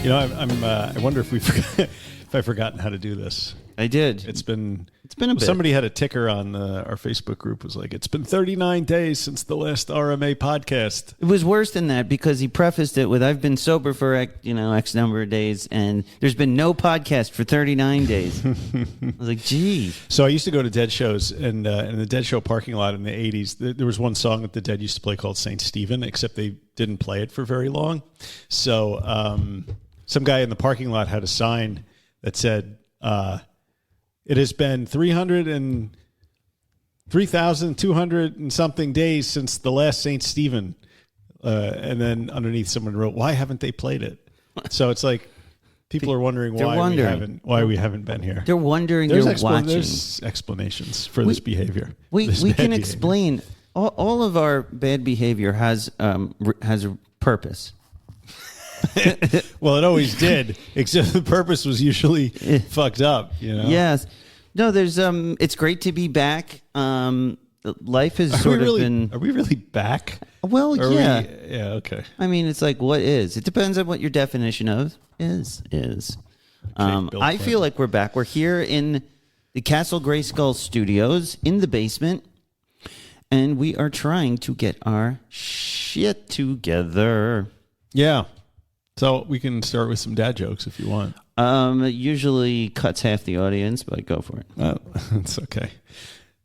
You know, I wonder if I've forgotten how to do this. I did. It's been a bit. Somebody had a ticker on our Facebook group. Was like, it's been 39 days since the last RMA podcast. It was worse than that because he prefaced it with, "I've been sober for X number of days, and there's been no podcast for 39 days." I was like, "Gee." So I used to go to Dead shows, and in the Dead show parking lot in the 80s, there was one song that the Dead used to play called Saint Stephen, except they didn't play it for very long. So some guy in the parking lot had a sign that said, "It has been 3,200 and something days since the last Saint Stephen." And then underneath someone wrote, "Why haven't they played it?" So it's like people are wondering why we haven't been here. They're wondering. They're watching. There's explanations for this behavior. We can explain. All of our bad behavior has a purpose. Well, it always did, except the purpose was usually fucked up. Yes. No, there's it's great to be back. Life has sort of been. Are we really back? Well, yeah. Yeah. Okay. I mean, it's like, what is? It depends on what your definition of is. I feel like we're back. We're here in the Castle Greyskull studios in the basement, and we are trying to get our shit together. Yeah. So we can start with some dad jokes if you want. It usually cuts half the audience, but go for it. It's okay.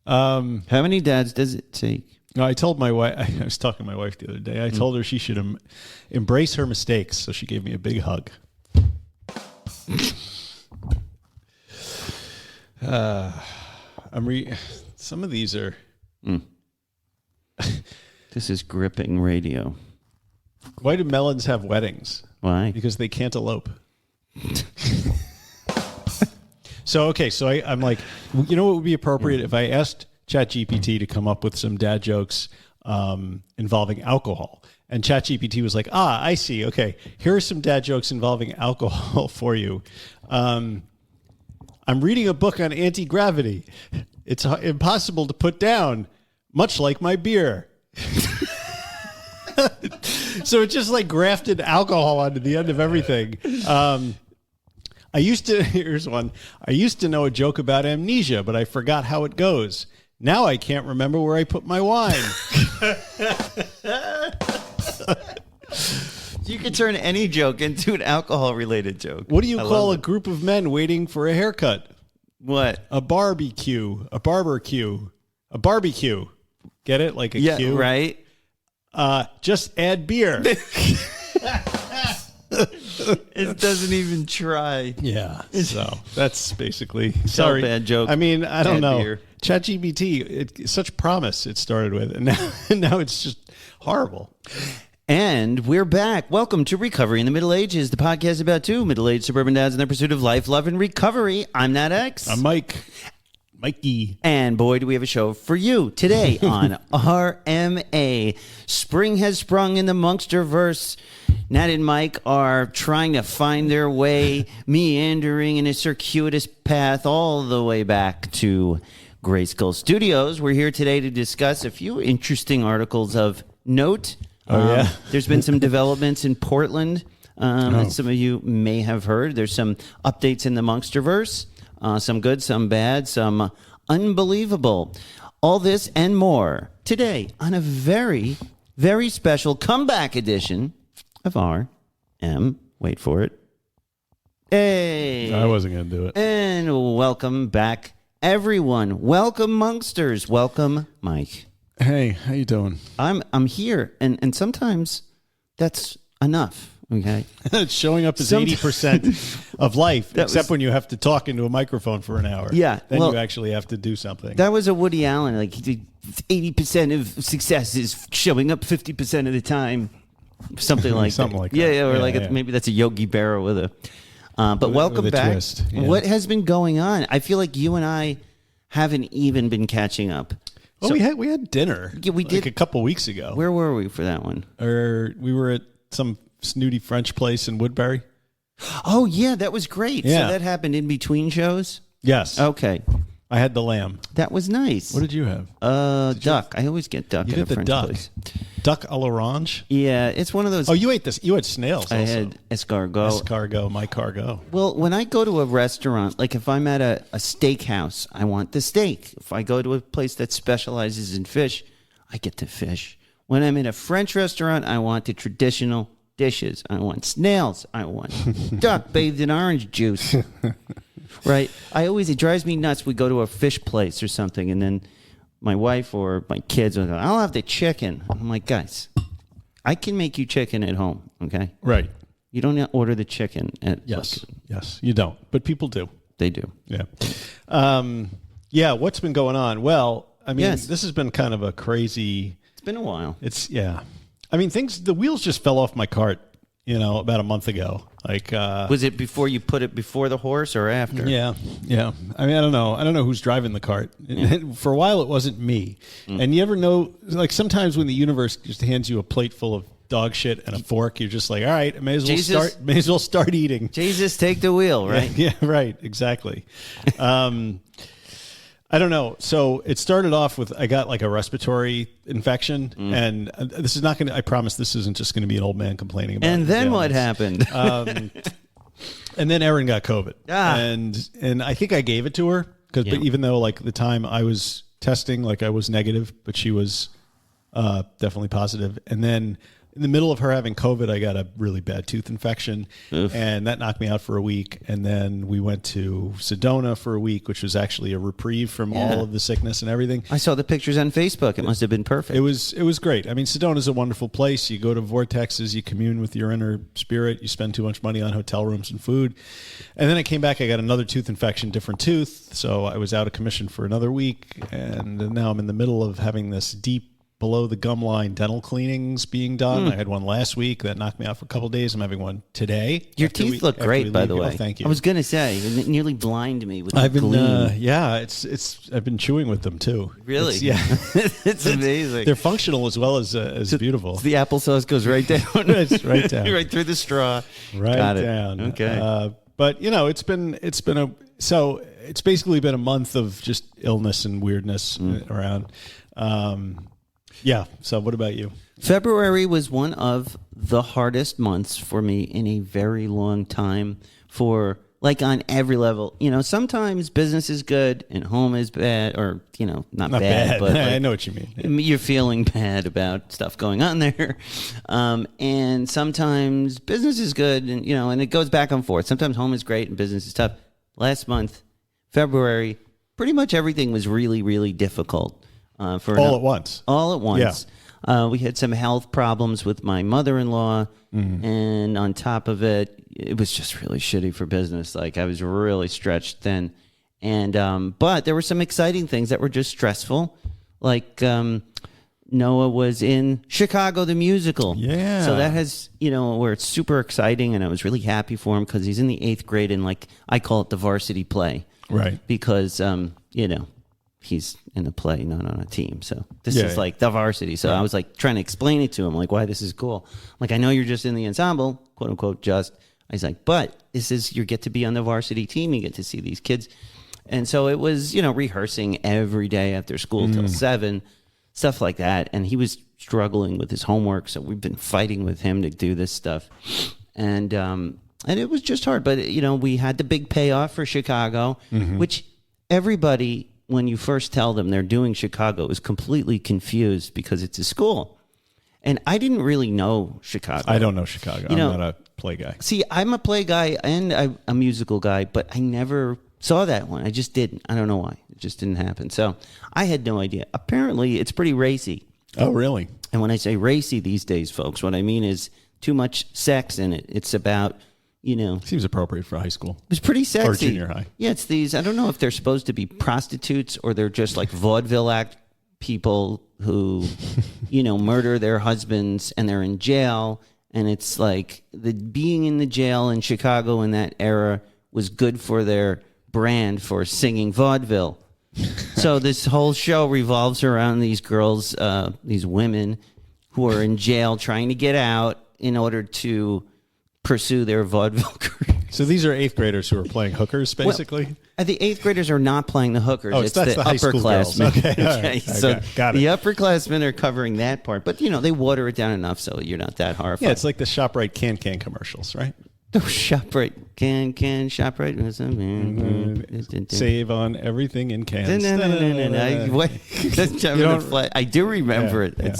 How many dads does it take? I told my wife, I was talking to my wife the other day, I told her she should embrace her mistakes, so she gave me a big hug. Some of these are... This is gripping radio. Why do melons have weddings? Why? Because they can't elope. So I'm like, you know what would be appropriate if I asked ChatGPT to come up with some dad jokes involving alcohol? And ChatGPT was like, I see. Okay, here are some dad jokes involving alcohol for you. I'm reading a book on anti-gravity. It's impossible to put down, much like my beer. So it just like grafted alcohol onto the end of everything. Here's one. I used to know a joke about amnesia, but I forgot how it goes. Now I can't remember where I put my wine. You could turn any joke into an alcohol-related joke. What do you call a group of men waiting for a haircut? What? A barbecue. A barbecue. A barbecue. Get it? Like a cue? Yeah, right. Just add beer. It doesn't even try. Yeah. So that's basically sorry. Bad joke. I mean, I don't know. Beer. ChatGPT, it's such promise it started with, and now it's just horrible. And we're back. Welcome to Recovery in the Middle Ages, the podcast about two middle-aged suburban dads and their pursuit of life, love, and recovery. I'm Nat X. I'm Mikey. And boy, do we have a show for you today on RMA. Spring has sprung in the Monksterverse. Nat and Mike are trying to find their way, meandering in a circuitous path all the way back to Greyskull Studios. We're here today to discuss a few interesting articles of note. There's been some developments in Portland. That some of you may have heard. There's some updates in the Monksterverse. Some good, some bad, some unbelievable. All this and more today on a very, very special comeback edition of RM. Wait for it. Hey. I wasn't going to do it. And welcome back, everyone. Welcome, Monksters. Welcome, Mike. Hey, how you doing? I'm here, and sometimes that's enough. Okay, showing up is 80% of life, except when you have to talk into a microphone for an hour. Yeah, then you actually have to do something. That was a Woody Allen. Like 80% of success is showing up 50% of the time. Something like something that. Like yeah, that. Yeah, or maybe that's a Yogi Berra with a. But welcome with a back. Twist. Yeah. What has been going on? I feel like you and I haven't even been catching up. Oh, we had dinner. Yeah, we did a couple weeks ago. Where were we for that one? Or we were at some snooty French place in Woodbury. Oh yeah, that was great. Yeah. So that happened in between shows? Yes. Okay. I had the lamb. That was nice. What did you have? Duck. I always get duck at a French place. Duck à l'orange? Yeah, it's one of those. Oh, you ate this. You had snails. I also. had escargot. Escargot, my cargo. Well, when I go to a restaurant, like if I'm at a steakhouse, I want the steak. If I go to a place that specializes in fish, I get the fish. When I'm in a French restaurant, I want the traditional dishes. I want snails. I want duck bathed in orange juice. Right? It drives me nuts. We go to a fish place or something, and then my wife or my kids will go, I'll have the chicken. I'm like, guys, I can make you chicken at home, okay? Right. You don't order the chicken at Yes, you don't. But people do. They do. Yeah. What's been going on? Well, I mean, Yes. this has been kind of a crazy... It's been a while. I mean, the wheels just fell off my cart, about a month ago. Like, was it before you put it before the horse or after? Yeah. I mean, I don't know who's driving the cart. For a while, it wasn't me. And you ever know, like sometimes when the universe just hands you a plate full of dog shit and a fork, you're just like, all right, I may as well start eating. Jesus, take the wheel, right? Yeah, right, exactly. I don't know. So it started off with I got like a respiratory infection, and this is not going to. I promise this isn't just going to be an old man complaining about. And then what happened? And then Erin got COVID, Ah. and I think I gave it to her but even though like the time I was testing, like I was negative, but she was definitely positive, and then. In the middle of her having COVID, I got a really bad tooth infection, and that knocked me out for a week. And then we went to Sedona for a week, which was actually a reprieve from all of the sickness and everything. I saw the pictures on Facebook. It must have been perfect. It was great. I mean, Sedona's a wonderful place. You go to vortexes, you commune with your inner spirit. You spend too much money on hotel rooms and food. And then I came back. I got another tooth infection, different tooth. So I was out of commission for another week. And now I'm in the middle of having this deep below the gum line dental cleanings being done. I had one last week that knocked me out for a couple of days. I'm having one today. Your teeth look great, by the way. Oh, thank you. I was going to say, it nearly blinded me with the I've been, gleam. I've been chewing with them too. Really? It's amazing. They're functional as well as beautiful. The applesauce goes right down. It's right down. Right through the straw. Right Got it. down. Okay. But it's basically been a month of just illness and weirdness around. Yeah. So what about you? February was one of the hardest months for me in a very long time for like on every level. Sometimes business is good and home is bad or, not bad, but I know what you mean. You're feeling bad about stuff going on there. And sometimes business is good and, and it goes back and forth. Sometimes home is great and business is tough. Last month, February, pretty much everything was really, really difficult. All at once. All at once. Yeah. We had some health problems with my mother-in-law, and on top of it, it was just really shitty for business. Like I was really stretched thin, and but there were some exciting things that were just stressful, like Noah was in Chicago the musical. Yeah. So that has where it's super exciting, and I was really happy for him because he's in the 8th grade, and like I call it the varsity play, right? Because he's in a play, not on a team. So this is like the varsity. So I was like trying to explain it to him, like why this is cool. Like, I know you're just in the ensemble, quote unquote, just. I was like, but this is, you get to be on the varsity team. You get to see these kids. And so it was, rehearsing every day after school till 7, stuff like that. And he was struggling with his homework. So we've been fighting with him to do this stuff. And it was just hard. But, we had the big payoff for Chicago, which everybody, when you first tell them they're doing Chicago, is completely confused because it's a school. And I didn't really know Chicago. I don't know Chicago. I'm not a play guy. See, I'm a play guy and a musical guy, but I never saw that one. I just didn't. I don't know why. It just didn't happen. So I had no idea. Apparently, it's pretty racy. Oh, really? And when I say racy these days, folks, what I mean is too much sex in it. It's about... Seems appropriate for high school. It's pretty sexy. Or junior high. Yeah, it's these, I don't know if they're supposed to be prostitutes or they're just like vaudeville act people who, murder their husbands and they're in jail. And it's like being in the jail in Chicago in that era was good for their brand for singing vaudeville. So this whole show revolves around these girls, these women who are in jail trying to get out in order to pursue their vaudeville career. So these are 8th graders who are playing hookers, basically? Well, the 8th graders are not playing the hookers. Oh, it's that's the high school girls. upperclassmen. Okay, all right. So Okay, got it. the upperclassmen are covering that part. But, they water it down enough so you're not that horrified. Yeah, it's like the ShopRite can commercials, right? Oh, ShopRite. Can ShopRite. Save on everything in cans. I do remember it. Yeah.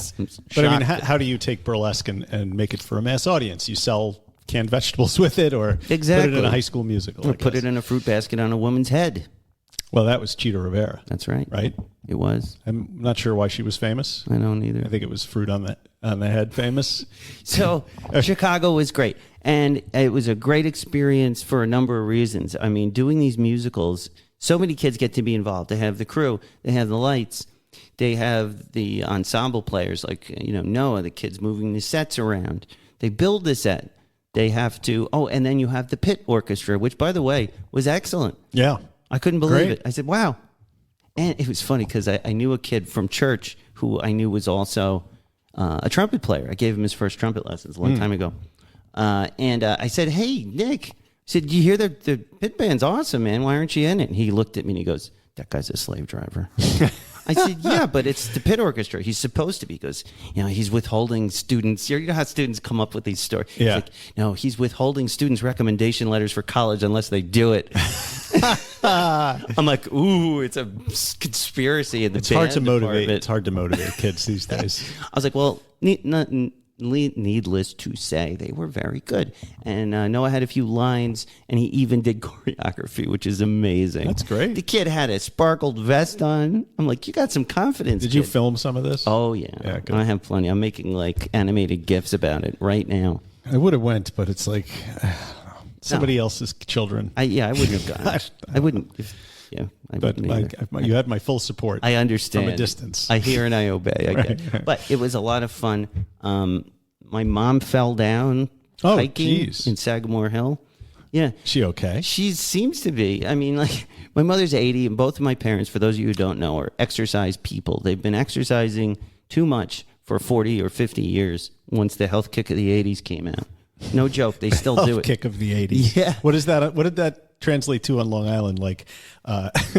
But I mean, how do you take burlesque and make it for a mass audience? You sell canned vegetables with it, or put it in a high school musical? Or put it in a fruit basket on a woman's head. Well, that was Cheetah Rivera. That's right. Right? It was. I'm not sure why she was famous. I don't either. I think it was fruit on the head famous. So Chicago was great. And it was a great experience for a number of reasons. I mean, doing these musicals, so many kids get to be involved. They have the crew. They have the lights. They have the ensemble players like, Noah, the kids moving the sets around. They build the set. They have to, and then you have the pit orchestra, which, by the way, was excellent. Yeah. I couldn't believe Great. it. I said, wow. And it was funny because I knew a kid from church who I knew was also a trumpet player. I gave him his first trumpet lessons a long time ago. And I said, hey, Nick, I said, "Do you hear the pit band's awesome, man? Why aren't you in it?" And he looked at me and he goes, "That guy's a slave driver." I said, "Yeah, but it's the pit orchestra. He's supposed to be." He goes, he's withholding students. You know how students come up with these stories? Yeah. He's like, no, he's withholding students' recommendation letters for college unless they do it. I'm like, ooh, it's a conspiracy in the It's hard to motivate. department. It's hard to motivate kids these days. I was like, well, needless to say, they were very good. And Noah had a few lines, and he even did choreography, which is amazing. That's great. The kid had a sparkled vest on. I'm like, you got some confidence. Did you kid. film some of this? Oh, yeah. Yeah, good. I have plenty. I'm making animated GIFs about it right now. I would have went, but it's like somebody else's children. I wouldn't have gone. I wouldn't. I But wouldn't either. you had my full support. I understand. From a distance. I hear and I obey. I get it. But it was a lot of fun. My mom fell down hiking in Sagamore Hill. Yeah. She okay? She seems to be. I mean, my mother's 80, and both of my parents, for those of you who don't know, are exercise people. They've been exercising too much for 40 or 50 years once the health kick of the 80s came out. No joke. They still do it. Kick of the 80s. Yeah. What is that? What did that translate to on Long Island? Like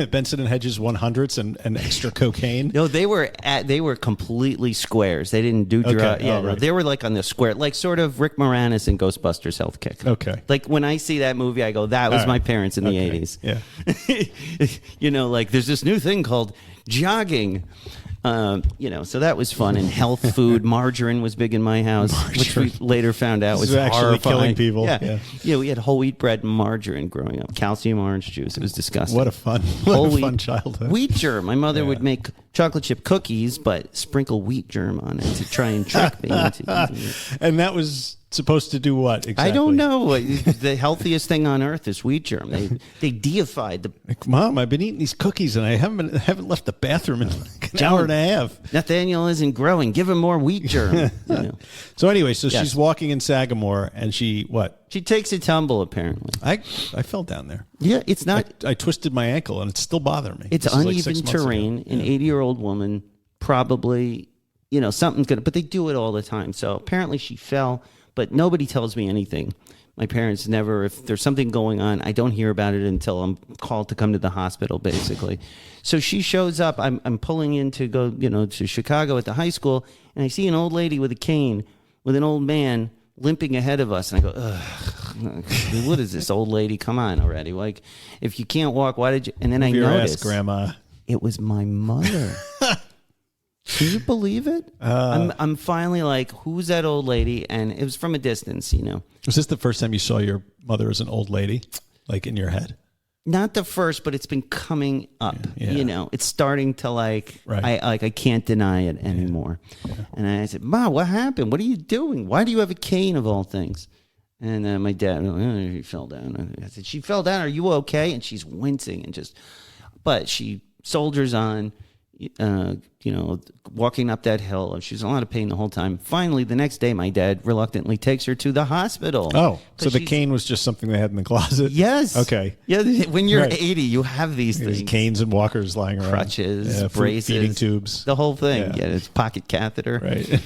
Benson and Hedges 100s and extra cocaine? No, they were completely squares. They didn't do drugs. Okay. Yeah, Oh, right. they were on the square, like sort of Rick Moranis in Ghostbusters Health Kick. Okay. Like when I see that movie, I go, that was All my right. parents in the 80s. Yeah. There's this new thing called jogging. So that was fun. And health food, margarine was big in my house, which we later found out was actually horrifying. killing people. Yeah, we had whole wheat bread and margarine growing up. Calcium orange juice. It was disgusting. What a fun childhood. Wheat germ. My mother would make chocolate chip cookies, but sprinkle wheat germ on it to try and trick me into eating it. And that was supposed to do what exactly? I don't know. The healthiest thing on earth is wheat germ. They deified the. Like, Mom, I've been eating these cookies and I haven't left the bathroom in like an hour and a half. Nathaniel isn't growing. Give him more wheat germ. So anyway, Yes. she's walking in Sagamore and she what? She takes a tumble, apparently. I fell down there. Yeah, it's not. I twisted my ankle and it's still bothering me. It's This is like uneven 6 months ago. terrain. An 80-year-old woman probably, something's gonna. But they do it all the time. So apparently she fell, but nobody tells me anything. My parents never. If there's something going on, I don't hear about it until I'm called to come to the hospital, basically. So she shows up. I'm pulling in to go, to Chicago at the high school, and I see an old lady with a cane with an old man limping ahead of us, and I go, ugh, what is this old lady? Come on already. Like, if you can't walk, why did you? And then I noticed, Grandma. it was my mother. Can you believe it? I'm finally like, who's that old lady? And it was from a distance, Was this the first time you saw your mother as an old lady, like in your head? Not the first, but it's been coming up. Yeah. It's starting to Right. I can't deny it anymore. Yeah. And I said, Ma, what happened? What are you doing? Why do you have a cane of all things? And my dad, she fell down. I said, she fell down. Are you okay? And she's wincing but she soldiers on. walking up that hill. She was in a lot of pain the whole time. Finally, the next day, my dad reluctantly takes her to the hospital. Oh, so the cane was just something they had in the closet? Yes. Okay. Yeah, when you're 80, you have these things. Canes and walkers lying around. Crutches, braces. Feeding tubes. The whole thing. Yeah, it's pocket catheter. Right.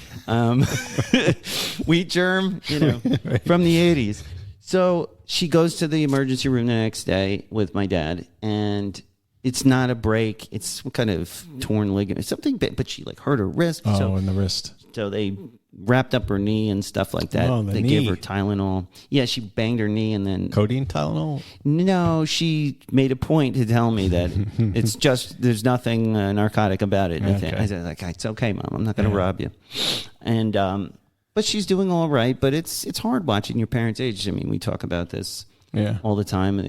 Wheat germ, Right. from the 80s. So she goes to the emergency room the next day with my dad, and it's not a break. It's some kind of torn ligament, something big, but she hurt her wrist. Oh, in the wrist. So they wrapped up her knee and stuff like that. Oh, they knee. gave her Tylenol. Yeah, she banged her knee and then... Codeine Tylenol? No, she made a point to tell me that it's just, there's nothing narcotic about it. Okay. I said, it's okay, Mom. I'm not going to rob you. And, but she's doing all right, but it's hard watching your parents age. I mean, we talk about this all the time.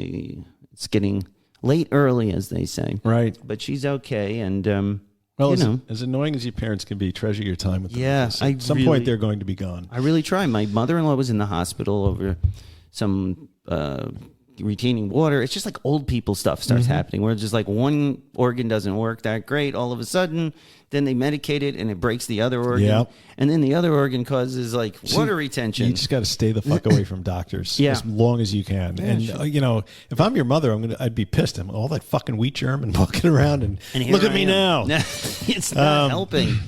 It's getting late early, as they say. Right. But she's okay, and as annoying as your parents can be, treasure your time with them. Yeah, at some point they're going to be gone. I really try. My mother-in-law was in the hospital over some retaining water. It's just old people stuff starts happening, where it's just one organ doesn't work that great. All of a sudden, then they medicate it, and it breaks the other organ, and then the other organ causes water retention. You just got to stay the fuck away from doctors as long as you can. Yeah, and sure. if I'm your mother, I'd be pissed. I'm all that fucking wheat germ and walking around and look at me now. It's not helping.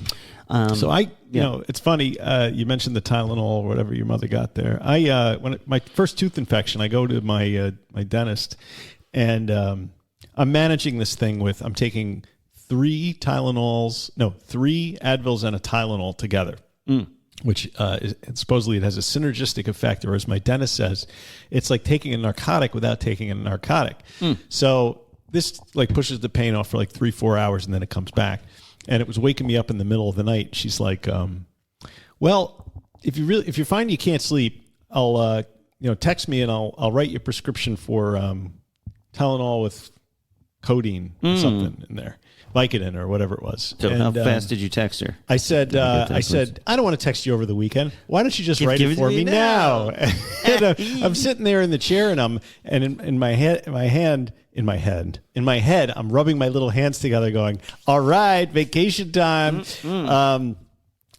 So it's funny. You mentioned the Tylenol or whatever your mother got there. My first tooth infection, I go to my dentist, and I'm managing this thing with I'm taking 3 Advils and a Tylenol together, which supposedly it has a synergistic effect, or as my dentist says, it's like taking a narcotic without taking a narcotic. So this pushes the pain off for 3-4 hours, and then it comes back. And it was waking me up in the middle of the night. She's like, well, if you find you can't sleep, I'll text me and I'll write you a prescription for Tylenol with codeine or something in there, Vicodin or whatever it was. So how fast did you text her? I said, I don't want to text you over the weekend. Why don't you just write it for me now? And, I'm sitting there in the chair, and in my head, I'm rubbing my little hands together, going, "All right, vacation time."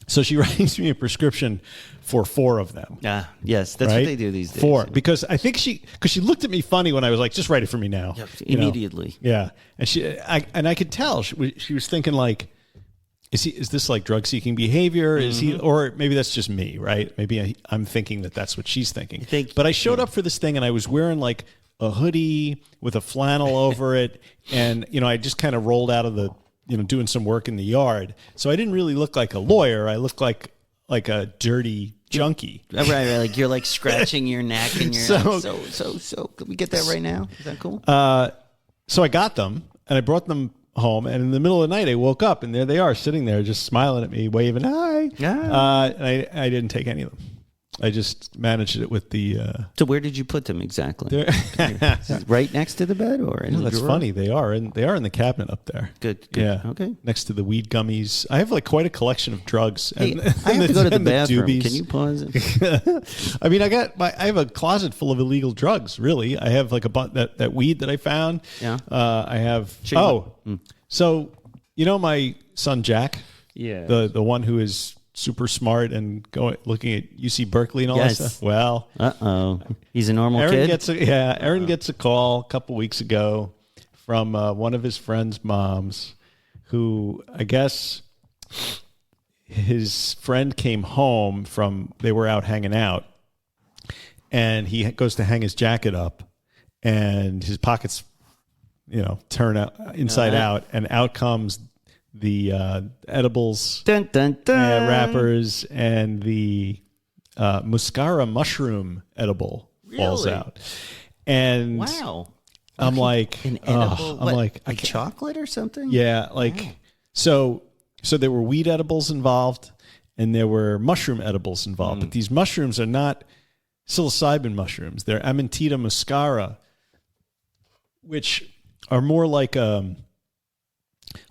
So she writes me a prescription for 4 of them. Yes, that's what they do these days. 4, because I think she looked at me funny when I was like, "Just write it for me now." Yep, immediately. Yeah, and I could tell she was thinking is this drug seeking behavior? Is he, or maybe that's just me, right? Maybe I'm thinking that's what she's thinking. But I showed up for this thing, and I was wearing a hoodie with a flannel over it, and I just kind of rolled out of the doing some work in the yard, so I didn't really look like a lawyer. I looked like a dirty junkie. Right. You're scratching your neck, and you're so. Can we get that right now? Is that cool? So I got them, and I brought them home, and in the middle of the night, I woke up, and there they are, sitting there, just smiling at me, waving hi. And I didn't take any of them. I just managed it with the... So where did you put them exactly? Right next to the bed, or in the that's drawer? funny. They are in the cabinet up there. Good. Yeah. Okay. Next to the weed gummies. I have quite a collection of drugs. Hey, I have to go to the bathroom. Can you pause it? I mean, I have a closet full of illegal drugs. Really, I have that weed that I found. Yeah. I have. So my son Jack. Yeah. The one who is super smart and looking at UC Berkeley and all that stuff. Well, he's a normal kid. Aaron gets a call a couple weeks ago from one of his friend's moms, who I guess his friend came home from. They were out hanging out, and he goes to hang his jacket up, and his pockets, turn out inside out, and out comes the edibles, dun, dun, dun. wrappers, and the muscara mushroom edible falls out. And wow, I'm like, an edible, I'm like chocolate or something. Yeah, so there were weed edibles involved, and there were mushroom edibles involved. But these mushrooms are not psilocybin mushrooms; they're Amanita muscara, which are more like a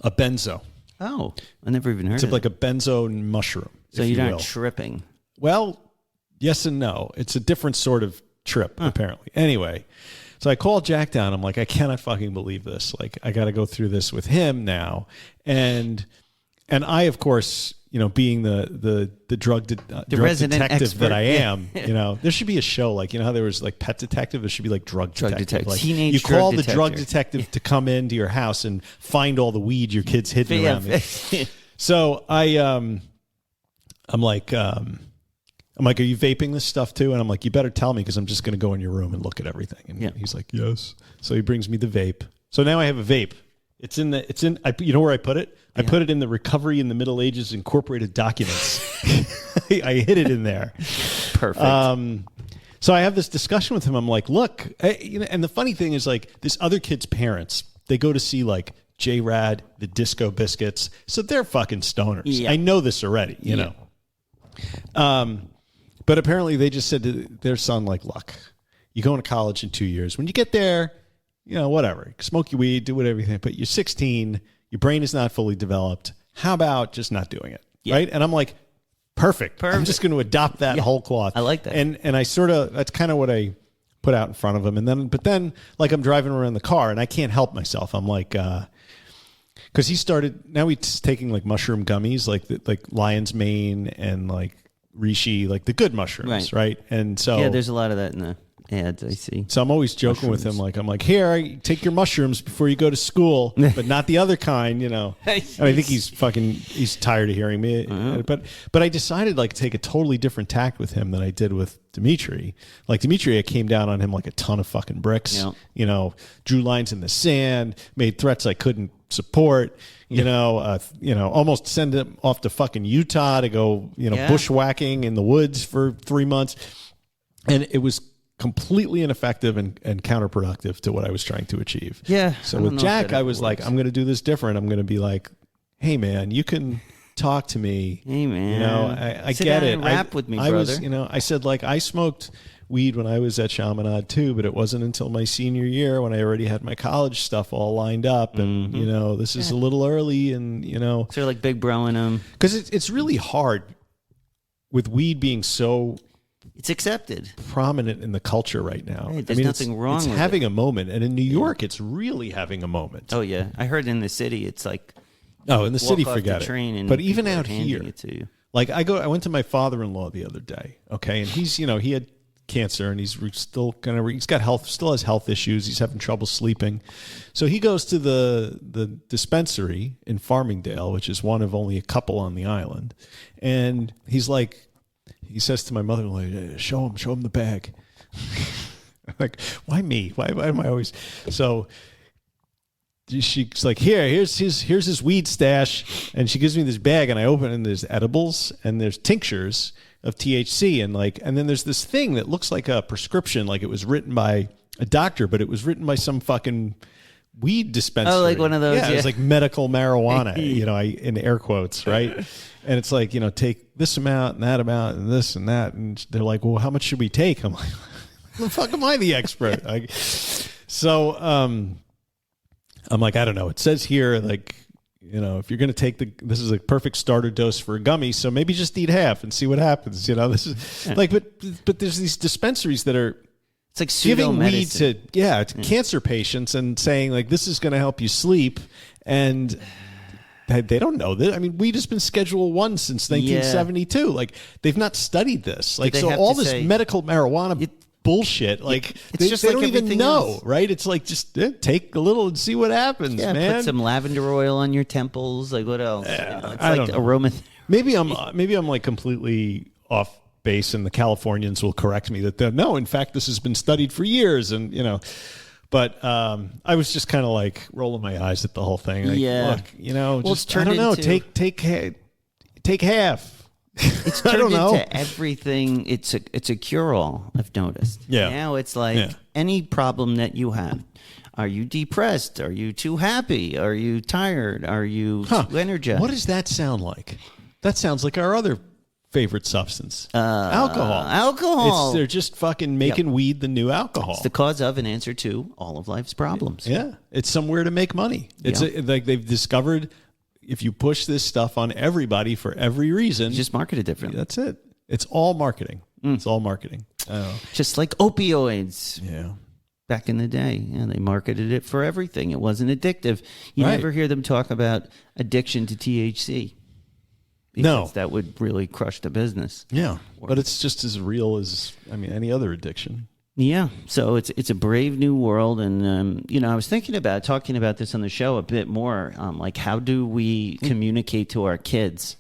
benzo. Oh, I never even heard of it. It's like a benzo mushroom. So you're not tripping. Well, yes and no. It's a different sort of trip, apparently. Anyway, So I called Jack down. I'm like, I cannot fucking believe this. Like, I got to go through this with him now. And I, of course, being the drug resident detective expert. that I am, there should be a show like, how there was like Pet Detective. There should be like drug detective. Like, Teenage you call drug the drug detective to come into your house and find all the weed your kid's hidden around it. So I'm like, are you vaping this stuff too? And I'm like, you better tell me because I'm just going to go in your room and look at everything. And he's like, yes. So he brings me the vape. So now I have a vape. You know where I put it? I put it in the Recovery in the Middle Ages Incorporated Documents. I hid it in there. Perfect. So I have this discussion with him. I'm like, look, and the funny thing is like this other kid's parents, they go to see like J-Rad, the Disco Biscuits. So they're fucking stoners. Yeah. I know this already, you know. But apparently they just said to their son, like, look, you're going to college in 2 years. When you get there, whatever, smoke your weed, do whatever you think, but you're 16, your brain is not fully developed. How about just not doing it? Yeah. Right? And I'm like, perfect. I'm just going to adopt that whole cloth. I like that. And I that's kind of what I put out in front of him. But then like I'm driving around the car and I can't help myself. I'm like, because now he's taking like mushroom gummies, like lion's mane and like reishi, like the good mushrooms, right? And so there's a lot of that in the ads I see. So I'm always joking with him, like I'm like, here, take your mushrooms before you go to school, but not the other kind, And I think he's tired of hearing me. But I decided like to take a totally different tact with him than I did with Dimitri. Like Dimitri, I came down on him like a ton of fucking bricks. Drew lines in the sand, made threats I couldn't support. Almost send him off to fucking Utah to go, bushwhacking in the woods for 3 months. And it was completely ineffective and counterproductive to what I was trying to achieve. Yeah. So with Jack, I was like, I'm going to do this different. I'm going to be like, hey, man, you can talk to me. Hey, man. I get it. Rap with me, brother. I said, like, I smoked weed when I was at Chaminade too, but it wasn't until my senior year when I already had my college stuff all lined up, and this is a little early, and so they're like big broing them because it's really hard with weed being so it's accepted, prominent in the culture right now. Hey, there's nothing wrong. It's with having it. a moment, and in New York, it's really having a moment. Oh yeah, I heard in the city, it's like in the city, forget it. But even out here, like I went to my father-in-law the other day. Okay, and he's he had cancer and he's still still has health issues. He's having trouble sleeping. So he goes to the dispensary in Farmingdale, which is one of only a couple on the island. And he says to my mother-in-law, show him the bag. I'm like, why me? Why am I always so? She's like, here's his weed stash, and she gives me this bag, and I open it, and there's edibles and there's tinctures of THC, and then there's this thing that looks like a prescription, like it was written by a doctor, but it was written by some fucking weed dispensary. Oh, like one of those. Yeah, it was like medical marijuana, in air quotes, right? And it's like, take this amount and that amount and this and that, and they're like, well, how much should we take? I'm like, the fuck am I the expert? So I'm like, I don't know. It says here, like, if you're going to take this is a perfect starter dose for a gummy, so maybe just eat half and see what happens. This is like, but there's these dispensaries that are, it's like giving weed to cancer patients and saying like, this is going to help you sleep. And they don't know that. I mean, weed has been Schedule 1 since 1972. Like they've not studied this. Like, so all this medical marijuana bullshit, like they don't even know, else. Right? It's like, just take a little and see what happens, man. Put some lavender oil on your temples. Like, what else? It's I like don't know. Aroma. Maybe I'm like completely off base, and the Californians will correct me that no, in fact, this has been studied for years, and But I was just kind of like rolling my eyes at the whole thing. Like, look, just I don't know. Take half. It's turned into everything. It's a cure-all, I've noticed. Yeah. Now it's like any problem that you have. Are you depressed? Are you too happy? Are you tired? Are you too energized? What does that sound like? That sounds like our other favorite substance. Alcohol. Alcohol. They're just fucking making weed the new alcohol. It's the cause of and answer to all of life's problems. Yeah. It's somewhere to make money. It's like they've discovered if you push this stuff on everybody for every reason, just market it differently. That's it. It's all marketing. It's all marketing. Just like opioids. Yeah. back in the day. Yeah, they marketed it for everything. It wasn't addictive. You Right. never hear them talk about addiction to THC. Because that would really crush the business. Yeah, but it's just as real as, any other addiction. Yeah, so it's a brave new world, and I was thinking about talking about this on the show a bit more. Like, how do we communicate to our kids,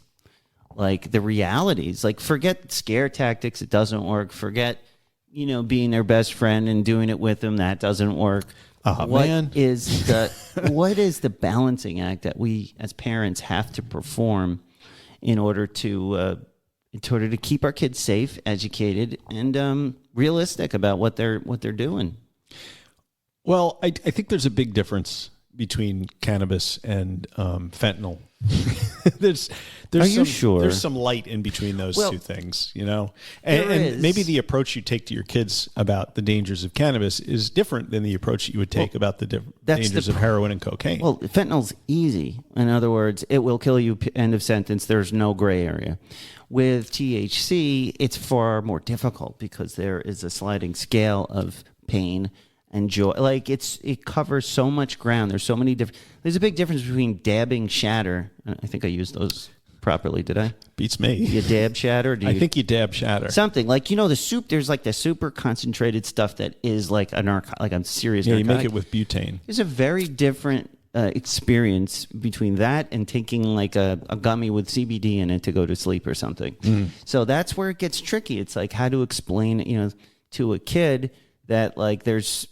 like the realities? Like, forget scare tactics; it doesn't work. Forget, being their best friend and doing it with them; that doesn't work. What is the balancing act that we as parents have to perform in order to keep our kids safe, educated, and realistic about what they're doing? Well, I think there's a big difference between cannabis and fentanyl. there's Are some, you sure? There's some light in between those two things, There and is. maybe the approach you take to your kids about the dangers of cannabis is different than the approach that you would take about the dangers of heroin and cocaine. Well, fentanyl's easy. In other words, it will kill you. End of sentence. There's no gray area. With THC, it's far more difficult because there is a sliding scale of pain and joy. Like, it covers so much ground. There's so many different. There's a big difference between dabbing shatter. I think I used those properly. Did I? Beats me. You dab shatter? I think you dab shatter. Something like, the soup. There's like the super concentrated stuff that is like a serious. Yeah, you narcotic. make it with butane. There's a very different experience between that and taking like a gummy with CBD in it to go to sleep or something. So that's where it gets tricky. It's like how to explain, to a kid that like there's,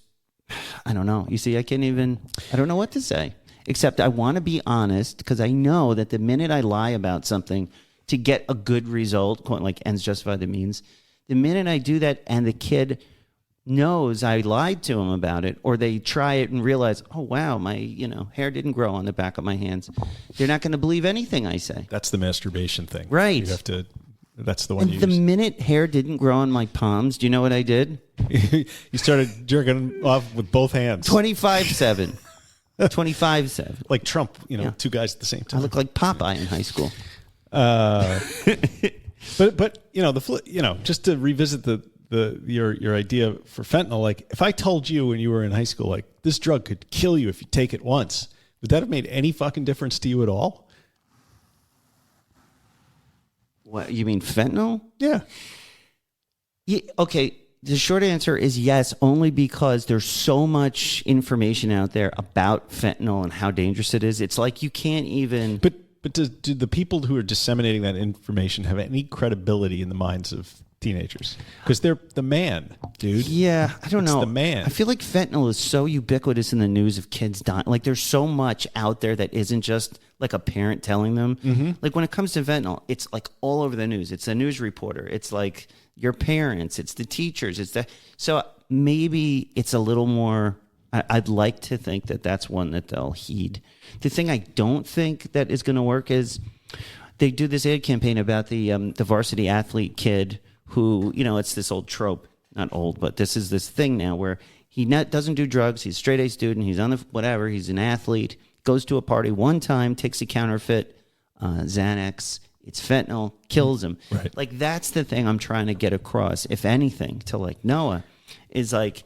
I don't know. You see, I don't know what to say, except I want to be honest because I know that the minute I lie about something to get a good result, like ends justify the means, the minute I do that and the kid knows I lied to him about it, or they try it and realize, oh wow, my hair didn't grow on the back of my hands, they're not going to believe anything I say. That's the masturbation thing, right? You have to. That's the one. And the minute hair didn't grow on my palms, do you know what I did? You started jerking off with both hands. 25/7. 25/7. Like Trump, two guys at the same time. I look like Popeye in high school. But just to revisit your idea for fentanyl, like if I told you when you were in high school, like this drug could kill you if you take it once, would that have made any fucking difference to you at all? What, you mean fentanyl? Yeah. Yeah, okay. The short answer is yes, only because there's so much information out there about fentanyl and how dangerous it is. It's like you can't even. But do the people who are disseminating that information have any credibility in the minds of teenagers? Because they're the man, dude. Yeah, I don't know. The man. I feel like fentanyl is so ubiquitous in the news of kids dying. Like there's so much out there that isn't just like a parent telling them. Mm-hmm. Like when it comes to fentanyl, it's like all over the news. It's a news reporter. It's like your parents. It's the teachers. So maybe it's a little more. I'd like to think that that's one that they'll heed. The thing I don't think that is going to work is they do this ad campaign about the varsity athlete kid who, it's this old trope, not old, but this is this thing now where he doesn't do drugs. He's a straight A student. He's on the whatever. He's an athlete. Goes to a party one time, takes a counterfeit Xanax. It's fentanyl, kills him. Right. Like that's the thing I'm trying to get across, if anything, to like Noah, is like,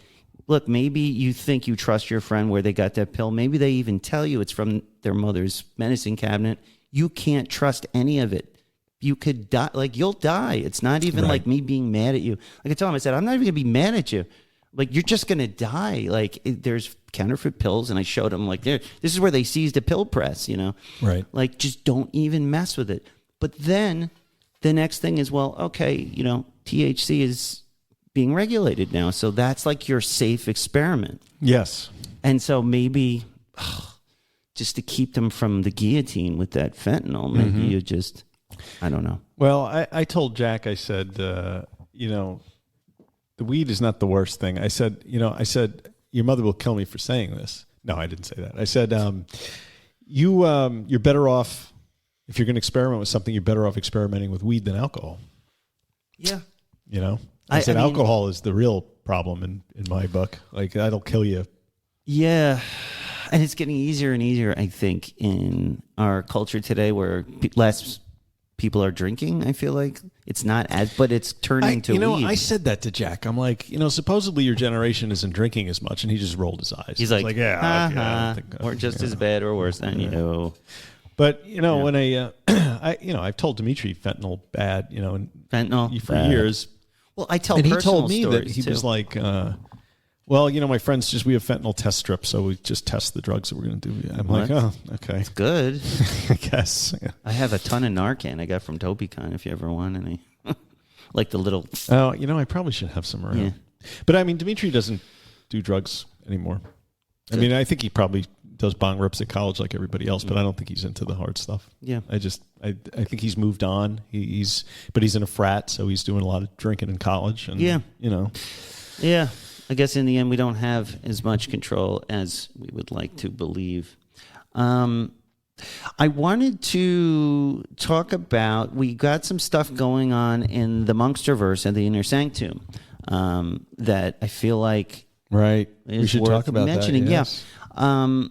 look, maybe you think you trust your friend where they got that pill. Maybe they even tell you it's from their mother's medicine cabinet. You can't trust any of it. You could die. Like, you'll die. It's not even like me being mad at you. Like I told him, I said, I'm not even going to be mad at you. Like, you're just going to die. Like, there's counterfeit pills. And I showed him, like, this is where they seized a pill press, Right. Like, just don't even mess with it. But then the next thing is, well, okay, THC is being regulated now. So that's like your safe experiment. Yes. And so maybe just to keep them from the guillotine with that fentanyl, maybe you just, I don't know. Well, I told Jack, I said, the weed is not the worst thing. I said, your mother will kill me for saying this. No, I didn't say that. I said, you're better off, if you're going to experiment with something, you're better off experimenting with weed than alcohol. Yeah. I said alcohol is the real problem in my book. Like, that'll kill you. Yeah. And it's getting easier and easier, I think, in our culture today where less people are drinking. I feel like it's not as, but it's turning to weed. I said that to Jack. I'm like, supposedly your generation isn't drinking as much, and he just rolled his eyes. He's like, yeah, I don't think we're just as bad or worse than you. But when I've told Dimitri fentanyl bad, and Fentanyl for years. Well, I tell and he personal told me that he too. was like, my friends we have fentanyl test strips, so we just test the drugs that we're going to do. I'm like, oh, okay, it's good. I guess. Yeah. I have a ton of Narcan I got from Dopeycon. If you ever want any, like the little. Oh, I probably should have some around. Yeah. But I mean, Dimitri doesn't do drugs anymore. Good. I mean, I think he probably does bong rips at college like everybody else, but I don't think he's into the hard stuff. Yeah. I think he's moved on. He's in a frat, so he's doing a lot of drinking in college. And, Yeah. Yeah. I guess in the end, we don't have as much control as we would like to believe. I wanted to talk about, we got some stuff going on in the Monksterverse and the Inner Sanctum that I feel like right. is we should worth talk about mentioning. that. Yes. Yeah.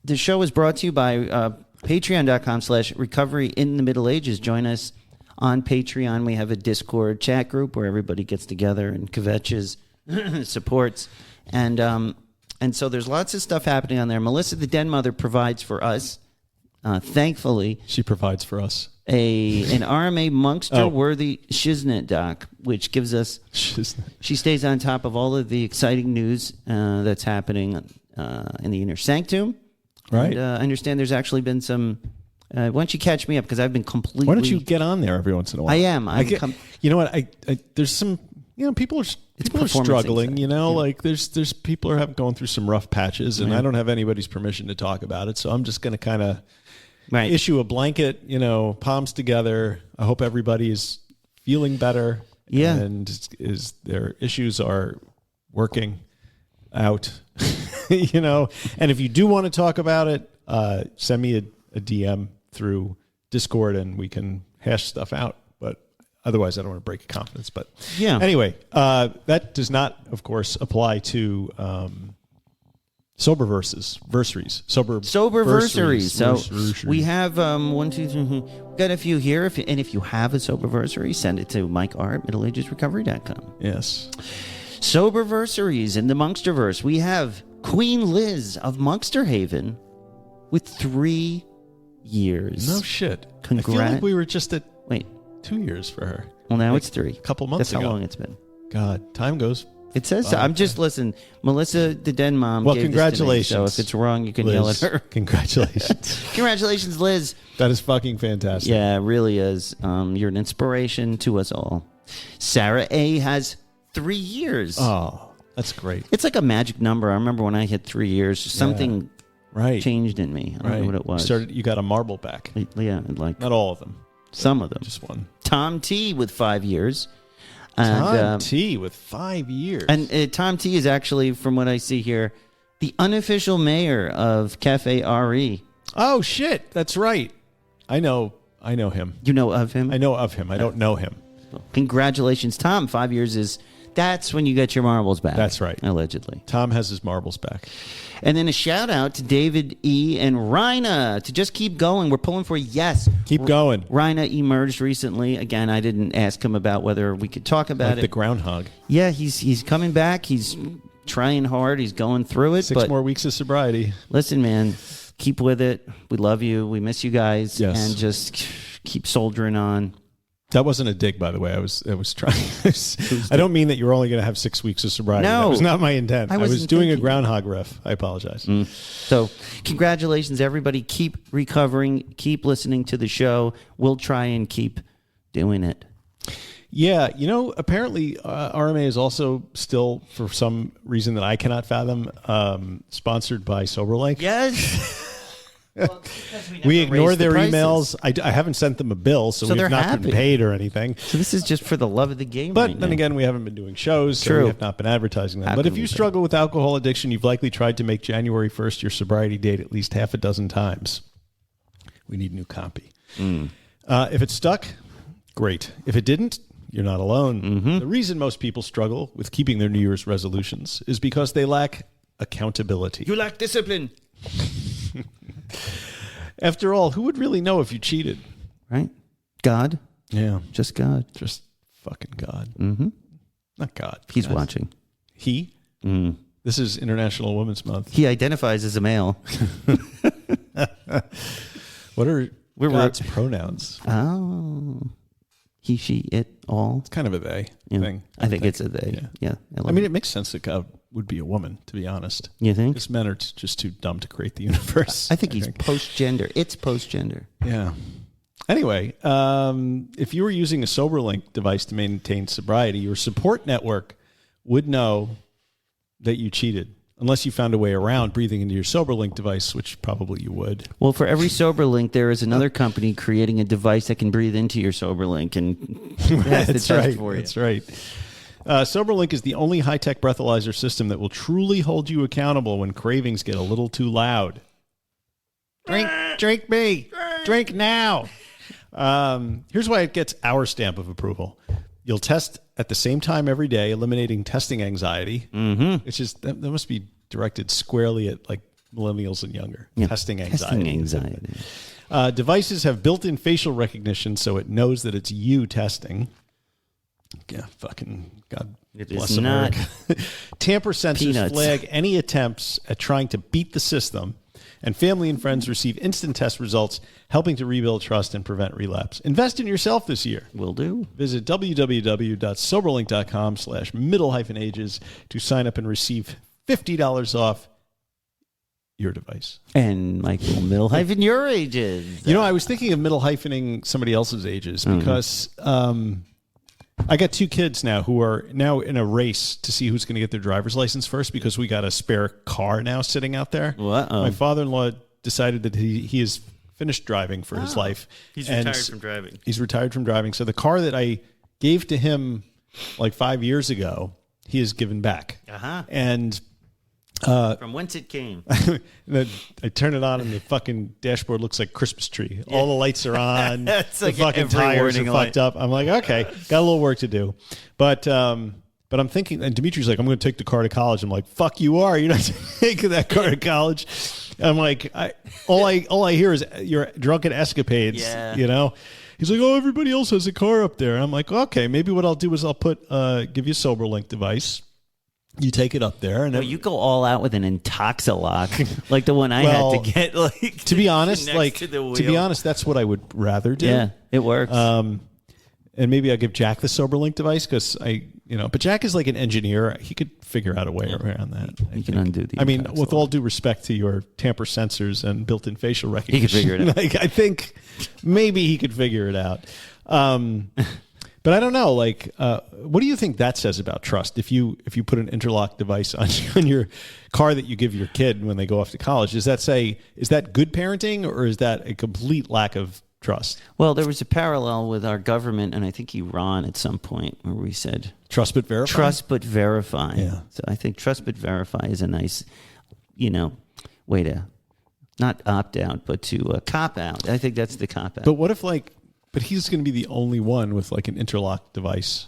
The show is brought to you by patreon.com/recovery in the Middle Ages. Join us on Patreon. We have a Discord chat group where everybody gets together and kvetches, supports. And so there's lots of stuff happening on there. Melissa the Den Mother provides for us, thankfully. She provides for us. An RMA Monkster-worthy Shiznit doc, which gives us... She stays on top of all of the exciting news that's happening in the Inner Sanctum. Right. And, I understand there's actually been some... why don't you catch me up? Because I've been completely... Why don't you get on there every once in a while? I am. You know what? There's some... people are struggling. Like there's people are going through some rough patches, and I don't have anybody's permission to talk about it. So I'm just going to kind of issue a blanket. Palms together. I hope everybody is feeling better. Yeah, and their issues are working out. And if you do want to talk about it, send me a DM through Discord, and we can hash stuff out. But otherwise, I don't want to break your confidence. But anyway, that does not, of course, apply to versaries. So we have 1, 2, 3. We've got a few here. If you have a soberversary, send it to MikeR@middleagesrecovery.com. Yes. Soberversaries in the Monksterverse. We have Queen Liz of Monkster Haven with 3 years. No shit. I feel like we were just at 2 years for her. Well, now it's 3. A couple months ago. That's how long it's been. God, time goes. It says so. I'm just listen. Melissa, the Den Mom. Well, gave congratulations. This to me, so if it's wrong, you can Liz, yell at her. Congratulations. Congratulations, Liz. That is fucking fantastic. Yeah, it really is. You're an inspiration to us all. Sarah A has 3 years. Oh, that's great. It's like a magic number. I remember when I hit 3 years, something changed in me. I don't know what it was. You got a marble back. Yeah, not all of them. Some of them. Just one. Tom T with 5 years. Tom T with 5 years. And Tom T is actually, from what I see here, the unofficial mayor of Cafe RE. Oh, shit. That's right. I know him. You know of him? I know of him. I don't know him. Well, congratulations, Tom. 5 years that's when you get your marbles back. That's right. Allegedly. Tom has his marbles back. And then a shout out to David E. and Rhina to just keep going. We're pulling for yes. Keep going. Rhina emerged recently. Again, I didn't ask him about whether we could talk about like the groundhog. Yeah, he's coming back. He's trying hard. He's going through it. 6 more weeks of sobriety. Listen, man, keep with it. We love you. We miss you guys. Yes. And just keep soldiering on. That wasn't a dig, by the way. I was trying. I don't mean that you were only going to have 6 weeks of sobriety. No. That was not my intent. I was doing a groundhog riff. I apologize. So, congratulations, everybody. Keep recovering. Keep listening to the show. We'll try and keep doing it. Yeah, apparently RMA is also still, for some reason that I cannot fathom, sponsored by SoberLink. Yes. Well, we ignore their emails. I haven't sent them a bill, so we've not been paid or anything. So this is just for the love of the game. But then again, we haven't been doing shows, so we have not been advertising them. But if you struggle with alcohol addiction, you've likely tried to make January 1st your sobriety date at least half a dozen times. We need new copy. If it stuck, great. If it didn't, you're not alone. The reason most people struggle with keeping their New Year's resolutions is because they lack accountability. You lack discipline. After all, who would really know if you cheated? Right. God. Yeah. Just God. Just fucking God. Mm-hmm. Not God. He's guys. watching. He? Mm. This is International Women's Month. He identifies as a male. What are God's pronouns? Oh. He, she, it, all. It's kind of a they thing. I think it's a they. Yeah. I mean, it makes sense that God would be a woman, to be honest. You think? Because men are just too dumb to create the universe. I think he's post-gender. It's post-gender. Yeah. Anyway, if you were using a SoberLink device to maintain sobriety, your support network would know that you cheated, unless you found a way around breathing into your SoberLink device, which probably you would. Well, for every SoberLink, there is another company creating a device that can breathe into your SoberLink and has the test for you. That's right. SoberLink is the only high-tech breathalyzer system that will truly hold you accountable when cravings get a little too loud. Drink me. Drink now. Here's why it gets our stamp of approval. You'll test at the same time every day, eliminating testing anxiety. Mm-hmm. It's just that must be directed squarely at like millennials and younger. Yeah. Testing anxiety. Devices have built-in facial recognition, so it knows that it's you testing. Yeah, fucking God bless America. Tamper sensors flag any attempts at trying to beat the system, and family and friends receive instant test results, helping to rebuild trust and prevent relapse. Invest in yourself this year. Will do. Visit www.soberlink.com/middle-ages to sign up and receive $50 off your device. And Michael, middle-your ages. You know, I was thinking of middle-hyphening somebody else's ages because I got two kids now who are now in a race to see who's going to get their driver's license first because we got a spare car now sitting out there. My father-in-law decided that he has finished driving for his life. He's retired from driving. He's retired from driving. So the car that I gave to him like 5 years ago, he has given back. And from whence it came. I turn it on and the fucking dashboard looks like a Christmas tree. All the lights are on. The like fucking tires are fucked up. I'm like, okay, got a little work to do. But I'm thinking, and Dimitri's like, I'm going to take the car to college. I'm like, fuck you are. You're not taking that car to college. I'm like, all I hear is your drunken escapades, you know? He's like, oh, everybody else has a car up there. And I'm like, okay, maybe what I'll do is I'll give you a SoberLink device. You take it up there, and you go all out with an Intoxilock, like the one I had to get. Like to be honest, that's what I would rather do. Yeah, it works. And maybe I'll give Jack the SoberLink device because but Jack is like an engineer. He could figure out a way around that. He can undo the. I mean, with all due respect to your tamper sensors and built-in facial recognition, he could figure it out. I think maybe he could figure it out. But I don't know. Like, what do you think that says about trust? If you put an interlock device on your car that you give your kid when they go off to college, does that say, is that good parenting or is that a complete lack of trust? Well, there was a parallel with our government, and I think Iran at some point where we said trust but verify. Trust but verify. Yeah. So I think trust but verify is a nice, way to not opt out, but to cop out. I think that's the cop out. But what if But he's going to be the only one with like an interlock device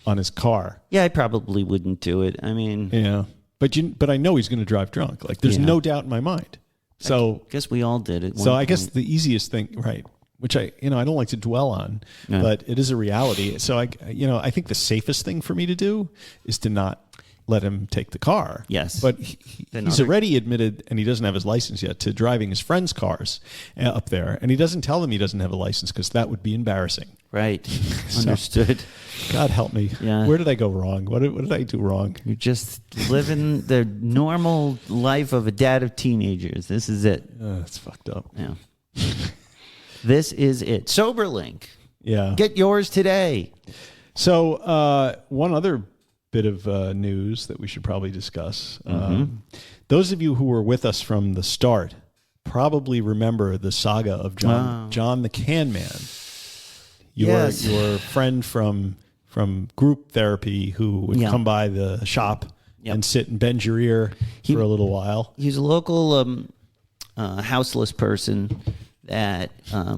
on his car. Yeah, I probably wouldn't do it. I mean, yeah, but I know he's going to drive drunk. Like, there's no doubt in my mind. So I guess we all did it. So I guess the easiest thing, right? Which I don't like to dwell on, but it is a reality. So I think the safest thing for me to do is to not let him take the car. Yes. But he's already admitted, and he doesn't have his license yet, to driving his friends' cars up there. And he doesn't tell them he doesn't have a license because that would be embarrassing. Right. Understood. God help me. Yeah. Where did I go wrong? What did I do wrong? You're just living the normal life of a dad of teenagers. This is it. That's fucked up. Yeah. This is it. SoberLink. Yeah. Get yours today. So one other bit of news that we should probably discuss. Those of you who were with us from the start probably remember the saga of John the Can Man. Your friend from group therapy who would come by the shop and sit and bend your ear for a little while. He's a local houseless person that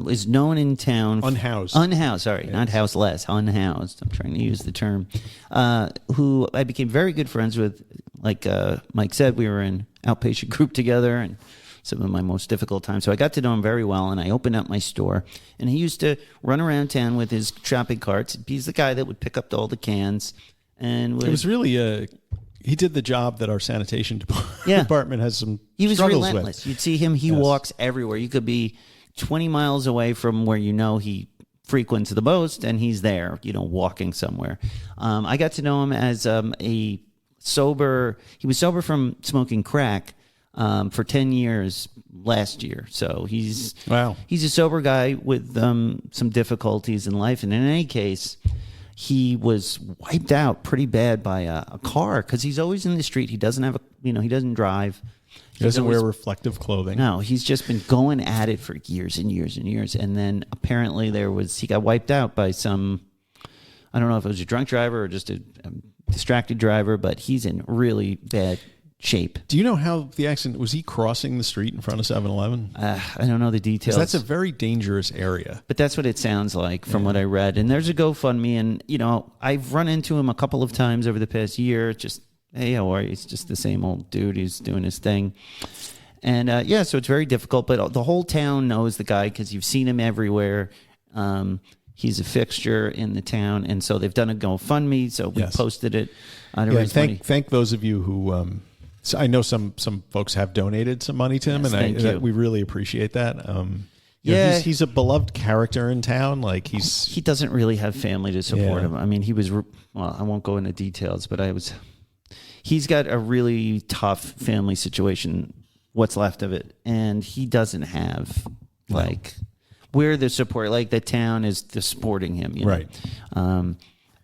is known in town. Unhoused. Sorry, yes. Not houseless. Unhoused. I'm trying to use the term. Who I became very good friends with. Like Mike said, we were in outpatient group together, and some of my most difficult times. So I got to know him very well, and I opened up my store. And he used to run around town with his shopping carts. He's the guy that would pick up all the cans. And it was really he did the job that our sanitation department has some he was struggles relentless. with. You'd see him. He walks everywhere. You could be 20 miles away from where you know he frequents the most, and he's there, walking somewhere. I got to know him as he was sober from smoking crack for 10 years last year. So he's a sober guy with some difficulties in life. And in any case, he was wiped out pretty bad by a car because he's always in the street. He doesn't have he doesn't drive. He doesn't wear reflective clothing. No, he's just been going at it for years and years and years. And then apparently he got wiped out by some, I don't know if it was a drunk driver or just a distracted driver, but he's in really bad shape. Do you know how the accident, was he crossing the street in front of 7-Eleven? I don't know the details. That's a very dangerous area. But that's what it sounds like from what I read. And there's a GoFundMe, and, I've run into him a couple of times over the past year. Just, hey, how are you? He's just the same old dude. He's doing his thing. And, so it's very difficult. But the whole town knows the guy because you've seen him everywhere. He's a fixture in the town. And so they've done a GoFundMe. So we posted it. Thank those of you who... So I know some folks have donated some money to him, and we really appreciate that. He's a beloved character in town. Like he doesn't really have family to support him. I mean, I won't go into details, but he's got a really tough family situation, what's left of it, and he doesn't have where the support, like the town is supporting him, right?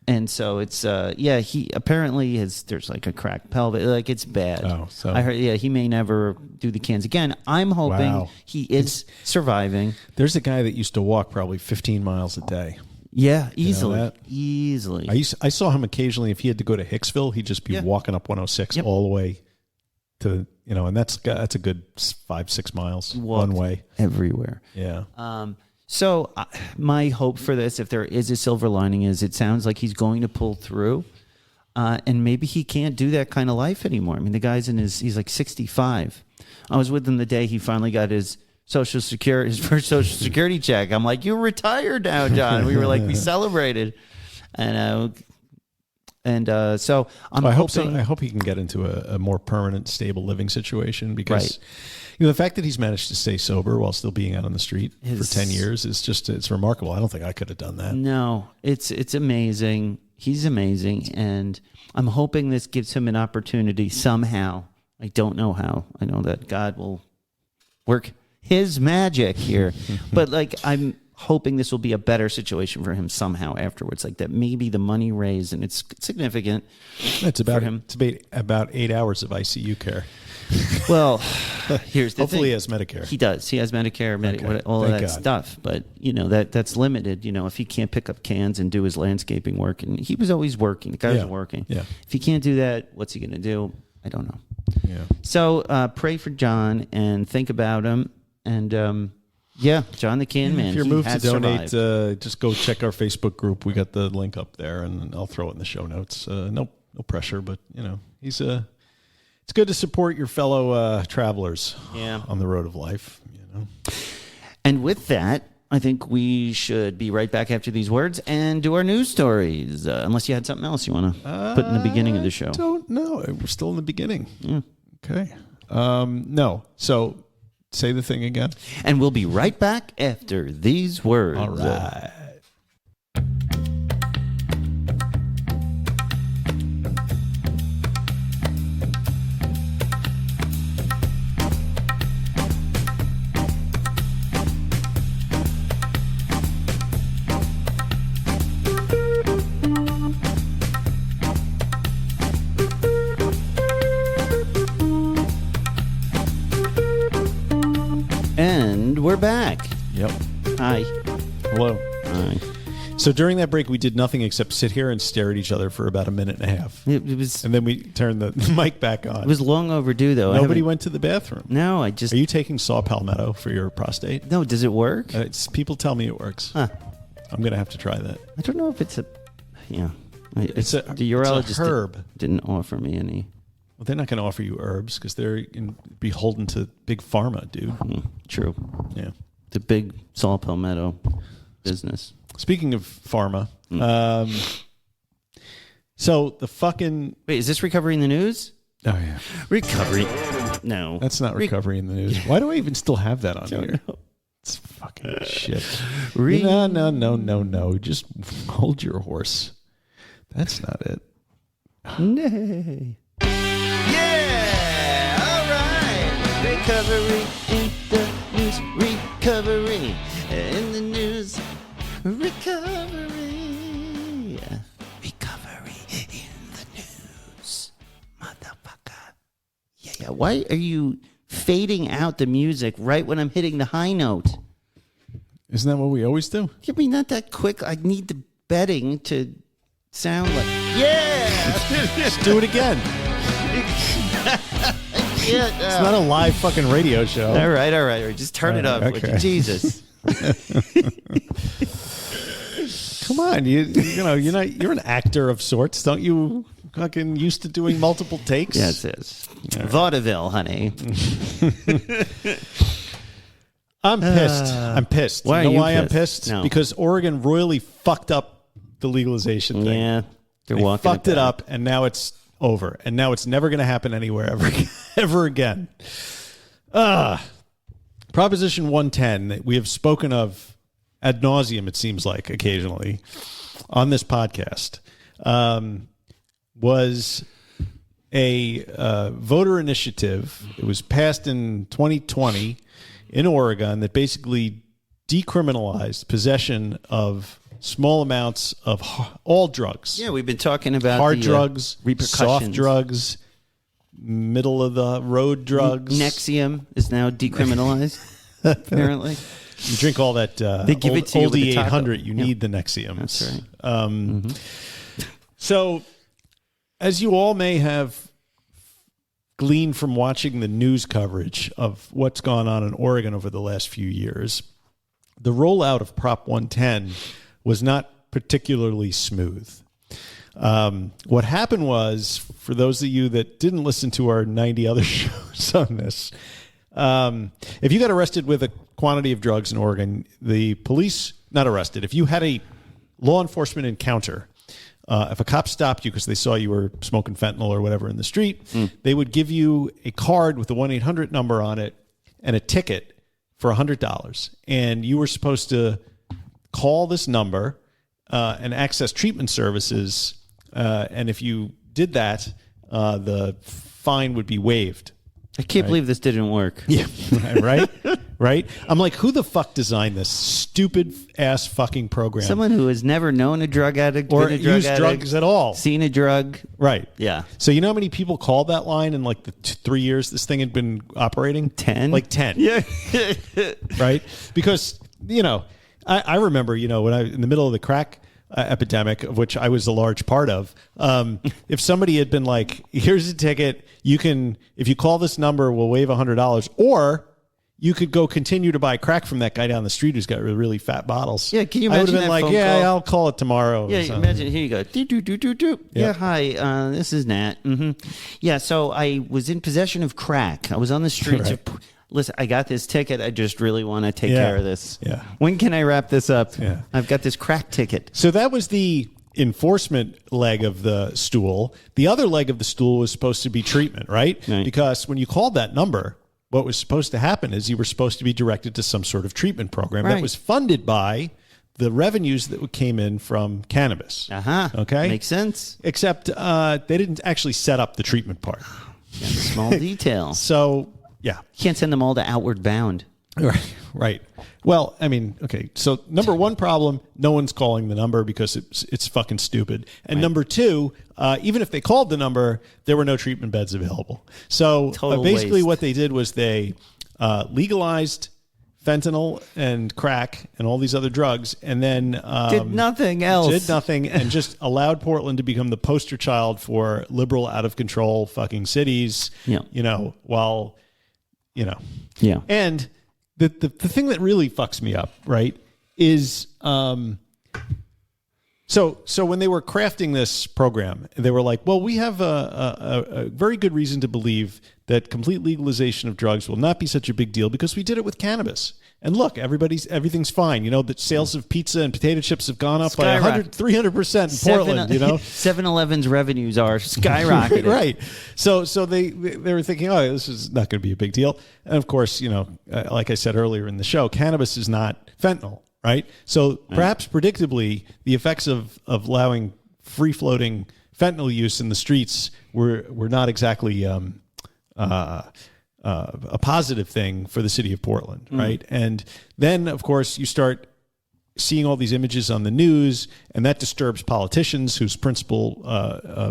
And so it's he apparently there's like a cracked pelvic, like it's bad. Oh, so I heard he may never do the cans again. I'm hoping he is surviving. There's a guy that used to walk probably 15 miles a day. Yeah, easily. I saw him occasionally. If he had to go to Hicksville, he'd just be walking up 106 all the way to and that's a good 5-6 miles one way everywhere. Yeah. So my hope for this, if there is a silver lining, is it sounds like he's going to pull through, and maybe he can't do that kind of life anymore. I mean, the guy's he's like 65. I was with him the day he finally got his his first Social Security check. I'm like, you're retired now, John. We were like, we celebrated, and so I'm hoping. I hope he can get into a more permanent, stable living situation because. The fact that he's managed to stay sober while still being out on the street for 10 years is it's remarkable. I don't think I could have done that. No, it's amazing. He's amazing. And I'm hoping this gives him an opportunity somehow. I don't know how. I know that God will work his magic here. But I'm hoping this will be a better situation for him somehow afterwards. Like that maybe the money raised, and it's significant for him. It's about 8 hours of ICU care. Well, here's the Hopefully thing. he has Medicare. He does. He has Medicare, all of that stuff. But, that's limited. If he can't pick up cans and do his landscaping work, and he was always working. The guy was working. Yeah. If he can't do that, what's he going to do? I don't know. Yeah. So pray for John and think about him. And, John the Can Man. If you're moved to donate, just go check our Facebook group. We got the link up there, and I'll throw it in the show notes. No pressure, but, he's it's good to support your fellow travelers on the road of life. And with that, I think we should be right back after these words and do our news stories. Unless you had something else you want to put in the beginning of the show. I don't know. We're still in the beginning. Yeah. Okay. No. So say the thing again. And we'll be right back after these words. All right. We're back. Yep. Hi. Hello. Hi. So during that break, we did nothing except sit here and stare at each other for about a minute and a half. It was, and then we turned the mic back on. It was long overdue, though. Nobody went to the bathroom. No, I just... Are you taking saw palmetto for your prostate? No, does it work? People tell me it works. Huh. I'm going to have to try that. I don't know if it's a... Yeah. The urologist herb. didn't offer me any... Well, they're not going to offer you herbs because they're beholden to big pharma, dude. True. Yeah. The big saw palmetto business. Speaking of pharma, so the fucking... Wait, is this recovery in the news? Oh, yeah. Recovery. No. That's not recovery in the news. Why do I even still have that on here? know. It's fucking shit. No. Just hold your horse. That's not it. Nay. Yeah! All right! Recovery in the news. Recovery in the news. Recovery. Recovery in the news. Motherfucker. Yeah. Why are you fading out the music right when I'm hitting the high note? Isn't that what we always do? I mean, not that quick. I need the bedding to sound like... Yeah! Just do it again. It's not a live fucking radio show. All right. Just turn it up. Okay. Jesus. Come on, you're an actor of sorts, don't you? Fucking used to doing multiple takes. Yes, yes. Right. Vaudeville, honey. I'm pissed. Why you know are you why I'm pissed? pissed? No. Because Oregon royally fucked up the legalization thing. Yeah, they fucked it up, and now it's over. And now it's never going to happen anywhere ever again. Proposition 110 that we have spoken of ad nauseum, it seems like, occasionally on this podcast, was a voter initiative. It was passed in 2020 in Oregon that basically decriminalized possession of small amounts of all drugs. Yeah, we've been talking about hard the, drugs, repercussions. soft drugs, middle of the road drugs. Nexium is now decriminalized, apparently. You drink all that they give it to you old with the taco. 800, you need the Nexiums. That's right. So, as you all may have gleaned from watching the news coverage of what's gone on in Oregon over the last few years, the rollout of Prop 110 was not particularly smooth. What happened was, for those of you that didn't listen to our 90 other shows on this, if you got arrested with a quantity of drugs in Oregon, the police, not arrested, if you had a law enforcement encounter, if a cop stopped you because they saw you were smoking fentanyl or whatever in the street, they would give you a card with the 1-800 number on it and a ticket for $100. And you were supposed to call this number and access treatment services. And if you did that, the fine would be waived. I can't believe this didn't work. Yeah, right? I'm like, who the fuck designed this stupid ass fucking program? Someone who has never known a drug addict or been a drug used addict, drugs at all. seen a drug. Right. Yeah. So you know how many people called that line in like the 3 years this thing had been operating? 10? Like 10. Yeah. Right? Because, I remember, when I in the middle of the crack epidemic, of which I was a large part of, if somebody had been like, here's a ticket, you can, if you call this number, we'll waive $100, or you could go continue to buy crack from that guy down the street who's got really fat bottles. Yeah, can you I would imagine have been that like, phone yeah, call? I'll call it tomorrow. Yeah, imagine, here you go. Doop. Yeah, hi, this is Nat. Yeah, so I was in possession of crack. I was on the streets Right. of... Listen, I got this ticket. I just really want to take care of this. Yeah. When can I wrap this up? Yeah. I've got this crack ticket. So that was the enforcement leg of the stool. The other leg of the stool was supposed to be treatment, right? Because when you called that number, what was supposed to happen is you were supposed to be directed to some sort of treatment program that was funded by the revenues that came in from cannabis. Okay? Makes sense. Except they didn't actually set up the treatment part. Yeah, small detail. So, yeah. You can't send them all to Outward Bound. Right. Well, I mean, okay. So number one problem, no one's calling the number because it's fucking stupid. And number two, even if they called the number, there were no treatment beds available. So basically what they did was they legalized fentanyl and crack and all these other drugs, and then did nothing else. And just allowed Portland to become the poster child for liberal, out of control fucking cities. Yeah. Yeah. And the thing that really fucks me up, right, is so So when they were crafting this program, they were like, well, we have a very good reason to believe that complete legalization of drugs will not be such a big deal because we did it with cannabis. And look, everything's fine. You know, the sales of pizza and potato chips have gone up by 300% in Portland, you know. 7-Eleven's revenues are skyrocketing. Right. So they were thinking, oh, this is not going to be a big deal. And of course, you know, like I said earlier in the show, cannabis is not fentanyl, right? So perhaps predictably, the effects of allowing free-floating fentanyl use in the streets were not exactly a positive thing for the city of Portland, right? And then, of course, you start seeing all these images on the news, and that disturbs politicians whose principal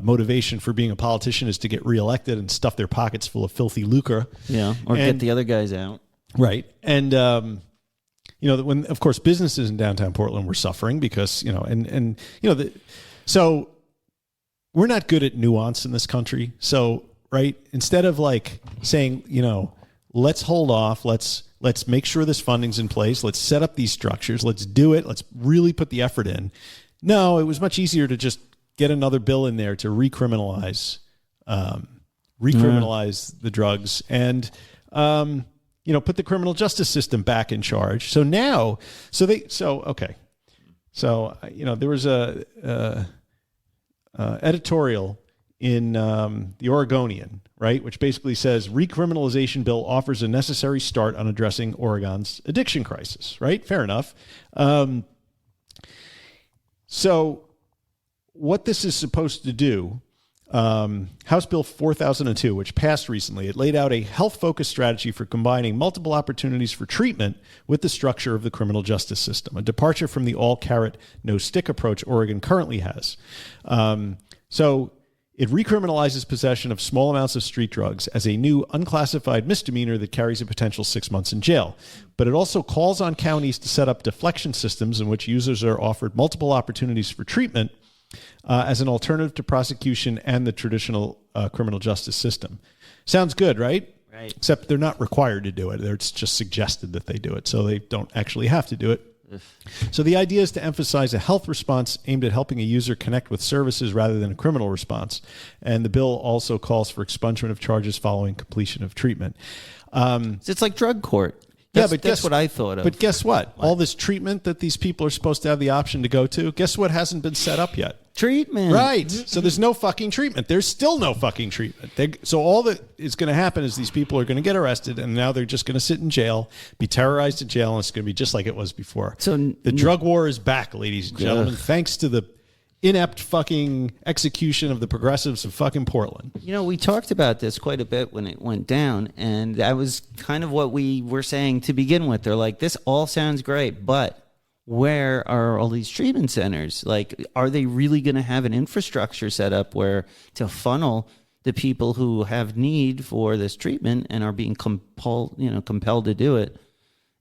motivation for being a politician is to get reelected and stuff their pockets full of filthy lucre. Yeah, or get the other guys out. Right. And, you know, when, of course, businesses in downtown Portland were suffering because, you know, and you know, so we're not good at nuance in this country. So, right, instead of like saying, you know, let's hold off, let's make sure this funding's in place, let's set up these structures, let's do it, let's really put the effort in. No, it was much easier to just get another bill in there to recriminalize the drugs and you know, put the criminal justice system back in charge. So now, okay. So, you know, there was a editorial in the Oregonian, right, which basically says recriminalization bill offers a necessary start on addressing Oregon's addiction crisis, right? Fair enough. So what this is supposed to do, House Bill 4002, which passed recently, it laid out a health-focused strategy for combining multiple opportunities for treatment with the structure of the criminal justice system, a departure from the all-carrot, no-stick approach Oregon currently has. So it recriminalizes possession of small amounts of street drugs as a new unclassified misdemeanor that carries a potential 6 months in jail. But it also calls on counties to set up deflection systems in which users are offered multiple opportunities for treatment as an alternative to prosecution and the traditional criminal justice system. Sounds good, right? Right. Except they're not required to do it. It's just suggested that they do it, so they don't actually have to do it. So the idea is to emphasize a health response aimed at helping a user connect with services rather than a criminal response. And the bill also calls for expungement of charges following completion of treatment. It's like drug court. That's what I thought of. But guess what? All this treatment that these people are supposed to have the option to go to, guess what hasn't been set up yet? Treatment. Right. So there's no fucking treatment. There's still no fucking treatment. So all that is going to happen is these people are going to get arrested, and now they're just going to sit in jail, be terrorized in jail, and it's going to be just like it was before. So the drug war is back, ladies and gentlemen, thanks to the inept fucking execution of the progressives of fucking Portland. You know, we talked about this quite a bit when it went down, and that was kind of what we were saying to begin with. They're like, this all sounds great, but where are all these treatment centers? Like, are they really going to have an infrastructure set up where to funnel the people who have need for this treatment and are being compelled to do it?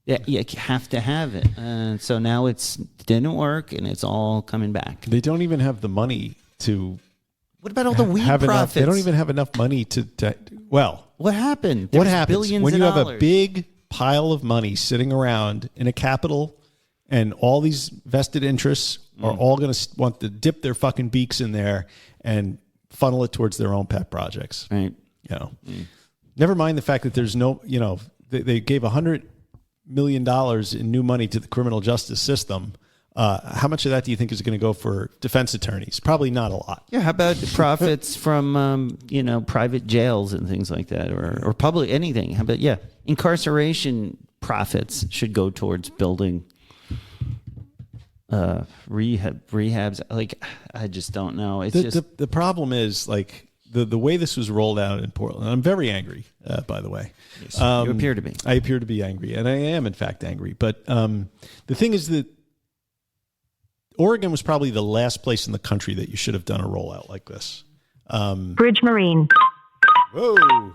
Yeah, you have to have it. So now it didn't work, and it's all coming back. They don't even have the money to. What about all the weed profits? They don't even have enough money to what happened? What happens when you have a big pile of money sitting around in a capital, and all these vested interests are all going to want to dip their fucking beaks in there and funnel it towards their own pet projects? Right. You know, never mind the fact that there's no. You know, they gave $100 million in new money to the criminal justice system. How much of that do you think is going to go for defense attorneys? Probably not a lot. Yeah. How about profits from, private jails and things like that, or public anything? How about, incarceration profits should go towards building rehabs. Like, I just don't know. It's the problem is like the way this was rolled out in Portland. I'm very angry, by the way. Yes, you appear to be. I appear to be angry, and I am in fact angry. But the thing is that Oregon was probably the last place in the country that you should have done a rollout like this. Bridge Marine. Whoa.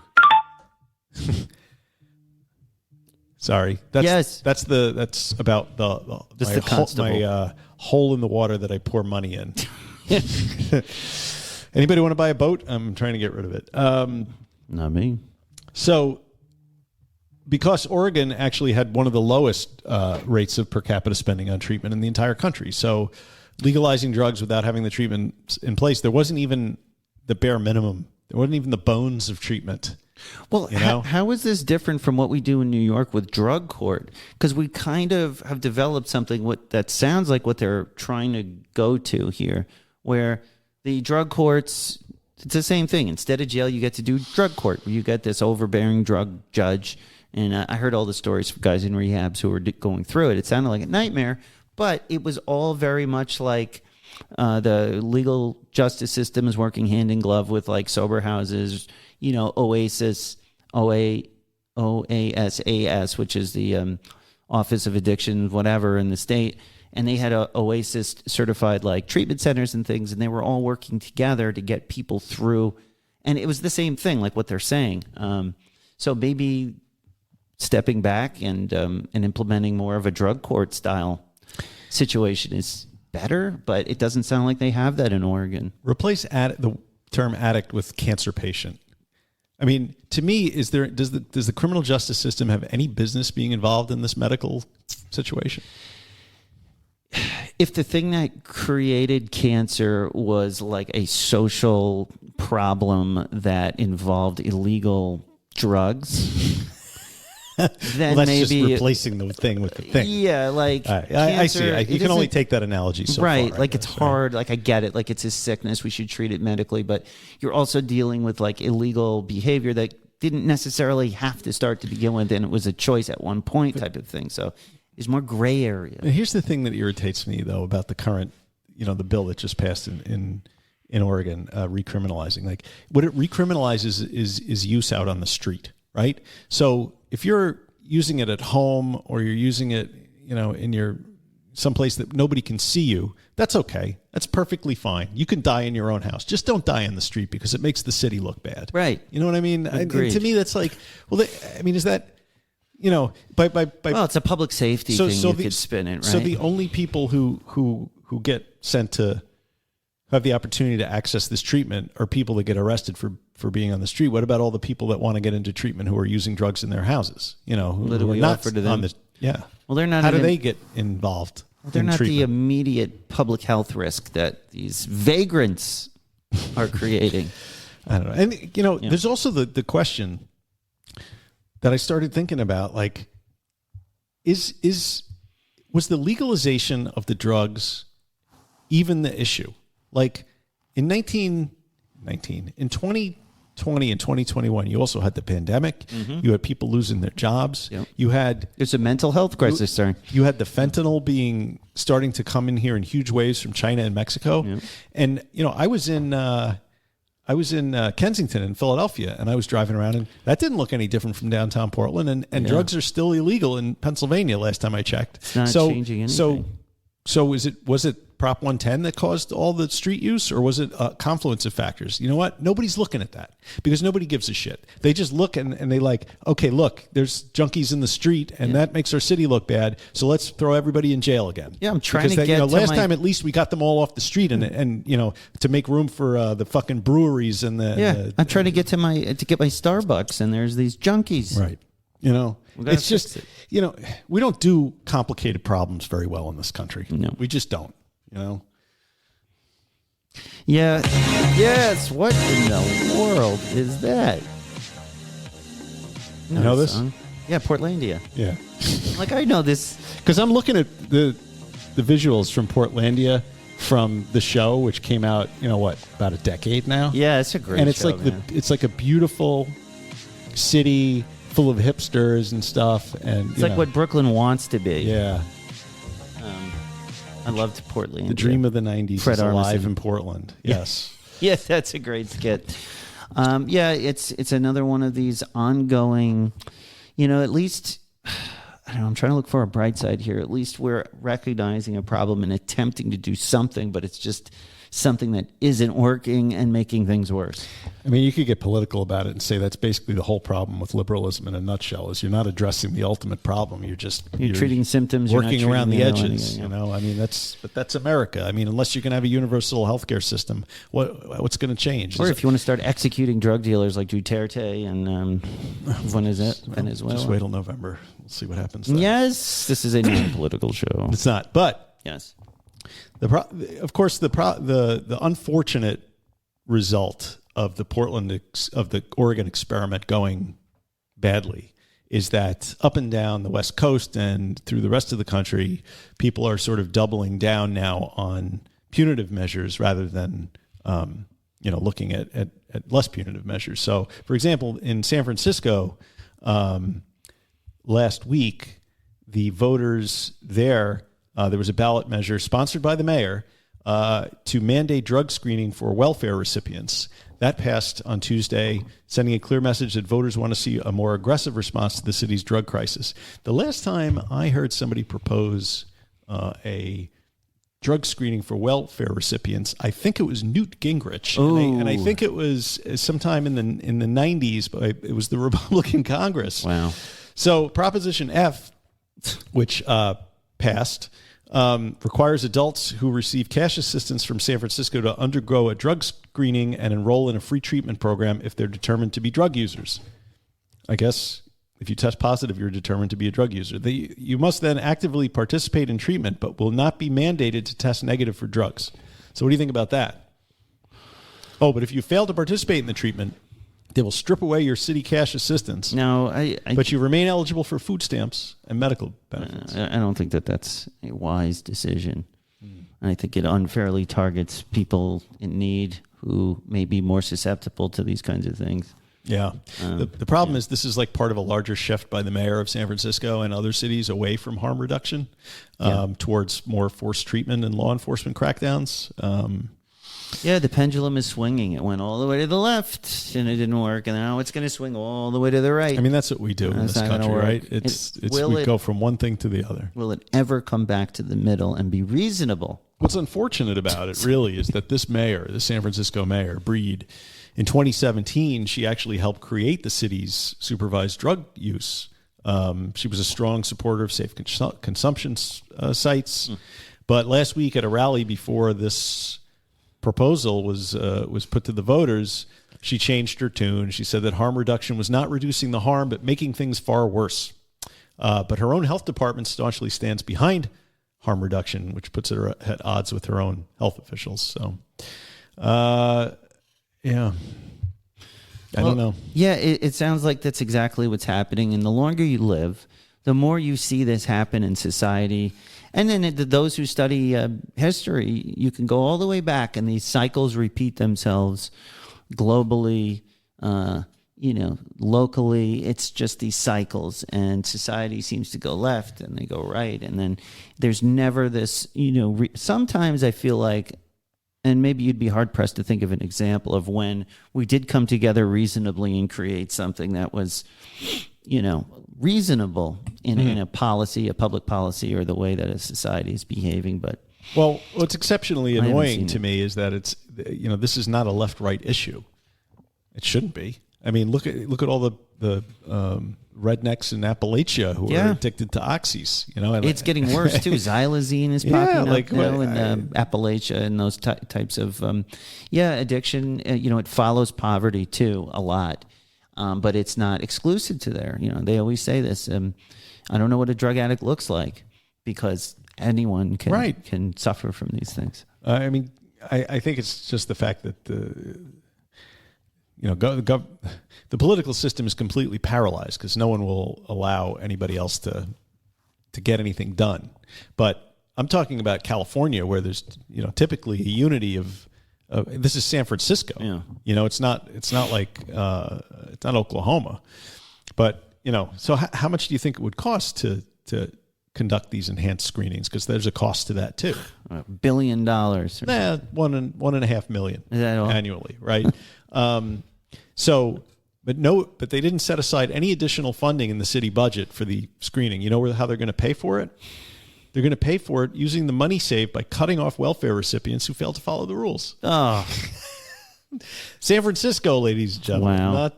Sorry. That's about my hole in the water that I pour money in. Anybody want to buy a boat? I'm trying to get rid of it. Not me. So, because Oregon actually had one of the lowest rates of per capita spending on treatment in the entire country. So legalizing drugs without having the treatment in place, there wasn't even the bare minimum. There wasn't even the bones of treatment. Well, how is this different from what we do in New York with drug court? Because we kind of have developed something that sounds like what they're trying to go to here, where the drug courts, it's the same thing. Instead of jail, you get to do drug court, where you get this overbearing drug judge. And I heard all the stories from guys in rehabs who were going through it. It sounded like a nightmare, but it was all very much like the legal justice system is working hand in glove with like sober houses, OASAS, which is the Office of Addiction, whatever, in the state. And they had a OASIS certified like treatment centers and things, and they were all working together to get people through. And it was the same thing, like what they're saying. So maybe stepping back and implementing more of a drug court style situation is better, but it doesn't sound like they have that in Oregon. Replace the term addict with cancer patient. I mean, to me, does the criminal justice system have any business being involved in this medical situation? If the thing that created cancer was like a social problem that involved illegal drugs, then well, that's maybe just replacing the thing with the thing. Yeah, like right. I see. You can only take that analogy so right. far. Like it's hard. Like I get it. Like it's a sickness. We should treat it medically. But you're also dealing with like illegal behavior that didn't necessarily have to start to begin with, and it was a choice at one point type of thing. So there's more gray area. And here's the thing that irritates me though about the current, the bill that just passed in Oregon, recriminalizing. Like what it recriminalizes is use out on the street, right? So if you're using it at home or you're using it, in your someplace that nobody can see you, that's okay. That's perfectly fine. You can die in your own house. Just don't die in the street because it makes the city look bad. Right. You know what I mean? And to me, that's like, is that, well, it's a public safety thing. You could spin it, right? So the only people who get sent to have the opportunity to access this treatment are people that get arrested for being on the street. What about all the people that want to get into treatment who are using drugs in their houses? Who are not to them? on the Well, they're not. How do they get involved? They're not the immediate public health risk that these vagrants are creating. I don't know. And there's also the question that I started thinking about, like, was the legalization of the drugs even the issue? Like in 2020 and 2021, you also had the pandemic. Mm-hmm. You had people losing their jobs. Yep. There's a mental health crisis, sir. You had the fentanyl starting to come in here in huge waves from China and Mexico. Yep. And I was in Kensington in Philadelphia, and I was driving around, and that didn't look any different from downtown Portland. And drugs are still illegal in Pennsylvania. Last time I checked, it's not changing anything. So was it Prop 110 that caused all the street use, or was it a confluence of factors? You know what? Nobody's looking at that because nobody gives a shit. They just look and they like, okay, look, there's junkies in the street, and that makes our city look bad. So let's throw everybody in jail again. Yeah, I'm trying to get last time at least we got them all off the street and to make room for the fucking breweries and the. I'm trying to get my Starbucks, and there's these junkies. Right. It's just we don't do complicated problems very well in this country. No, we just don't. Yeah. Yes. What in the world is that? You know this? Song? Yeah, Portlandia. Yeah. Like I know this because I'm looking at the visuals from Portlandia from the show, which came out, about a decade now. Yeah, it's a great. And it's show, like it's like a beautiful city full of hipsters and stuff, and it's like what Brooklyn wants to be. Yeah. I loved Portland. The dream of the 90s Fred is alive Armisen. in Portland. Yes. Yes, that's a great skit. It's another one of these ongoing, at least, I don't know, I'm trying to look for a bright side here. At least we're recognizing a problem and attempting to do something, but it's just something that isn't working and making things worse. I mean, you could get political about it and say that's basically the whole problem with liberalism in a nutshell is you're not addressing the ultimate problem. You're treating symptoms, working around the edges. Anything, I mean, that's America. I mean, unless you're going to have a universal healthcare system, what's going to change? Or if you want to start executing drug dealers like Duterte and when is it? Venezuela. Just wait till November. We'll see what happens then. Yes, this is a non-political show. It's not, but yes. Of course, the unfortunate result of the Oregon experiment going badly is that up and down the West Coast and through the rest of the country, people are sort of doubling down now on punitive measures rather than looking at less punitive measures. So, for example, in San Francisco last week, the voters there was a ballot measure sponsored by the mayor to mandate drug screening for welfare recipients. That passed on Tuesday, sending a clear message that voters want to see a more aggressive response to the city's drug crisis. The last time I heard somebody propose a drug screening for welfare recipients, I think it was Newt Gingrich, and I think it was sometime in the 90s, but it was the Republican Congress. Wow! So Proposition F, which passed, requires adults who receive cash assistance from San Francisco to undergo a drug screening and enroll in a free treatment program if they're determined to be drug users. I guess if you test positive, you're determined to be a drug user. You must then actively participate in treatment, but will not be mandated to test negative for drugs. So what do you think about that? Oh, but if you fail to participate in the treatment, they will strip away your city cash assistance. No, but you remain eligible for food stamps and medical benefits. I don't think that's a wise decision. I think it unfairly targets people in need who may be more susceptible to these kinds of things. Yeah. The problem is this is like part of a larger shift by the mayor of San Francisco and other cities away from harm reduction towards more forced treatment and law enforcement crackdowns. The pendulum is swinging. It went all the way to the left, and it didn't work. And now it's going to swing all the way to the right. I mean, that's what we do in this country, right? We go from one thing to the other. Will it ever come back to the middle and be reasonable? What's unfortunate about it, really, is that this mayor, the San Francisco mayor, Breed, in 2017, she actually helped create the city's supervised drug use. She was a strong supporter of safe consumption sites. But last week at a rally before this proposal was put to the voters, she changed her tune. She said that harm reduction was not reducing the harm, but making things far worse. But her own health department staunchly stands behind harm reduction, which puts her at odds with her own health officials. So, I don't know. Yeah, it sounds like that's exactly what's happening. And the longer you live, the more you see this happen in society. And then those who study history, you can go all the way back, and these cycles repeat themselves globally, locally. It's just these cycles, and society seems to go left and they go right. And then there's never this, sometimes I feel like, and maybe you'd be hard-pressed to think of an example of when we did come together reasonably and create something that was, reasonable in a policy, a public policy, or the way that a society is behaving. But what's exceptionally annoying to me is that it's, this is not a left-right issue. It shouldn't be. I mean, look at all the rednecks in Appalachia who are addicted to oxys. It's getting worse too. Xylazine is popping up now in Appalachia, and those types of addiction. It follows poverty too a lot. But it's not exclusive to there. They always say this. I don't know what a drug addict looks like, because anyone can suffer from these things. I mean, I think it's just the fact that the political system is completely paralyzed because no one will allow anybody else to get anything done. But I'm talking about California, where there's typically a unity of. This is San Francisco. Yeah. It's not like it's not Oklahoma, but So how much do you think it would cost to conduct these enhanced screenings? Because there's a cost to that too. $1 billion. $1.5 million Is that all? Annually, right? But they didn't set aside any additional funding in the city budget for the screening. You know how they're going to pay for it? They're going to pay for it using the money saved by cutting off welfare recipients who fail to follow the rules. Oh. San Francisco, ladies and gentlemen. Wow.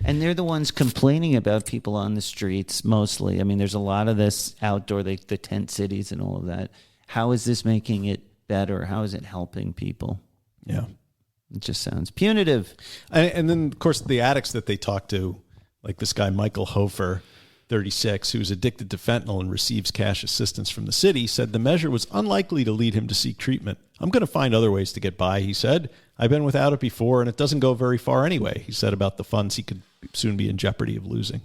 And they're the ones complaining about people on the streets mostly. I mean, there's a lot of this outdoor, the tent cities and all of that. How is this making it better? How is it helping people? Yeah. It just sounds punitive. And then, of course, the addicts that they talk to, like this guy, Michael Hofer, 36, who is addicted to fentanyl and receives cash assistance from the city, said the measure was unlikely to lead him to seek treatment. I'm going to find other ways to get by, he said. I've been without it before, and it doesn't go very far anyway, he said about the funds he could soon be in jeopardy of losing.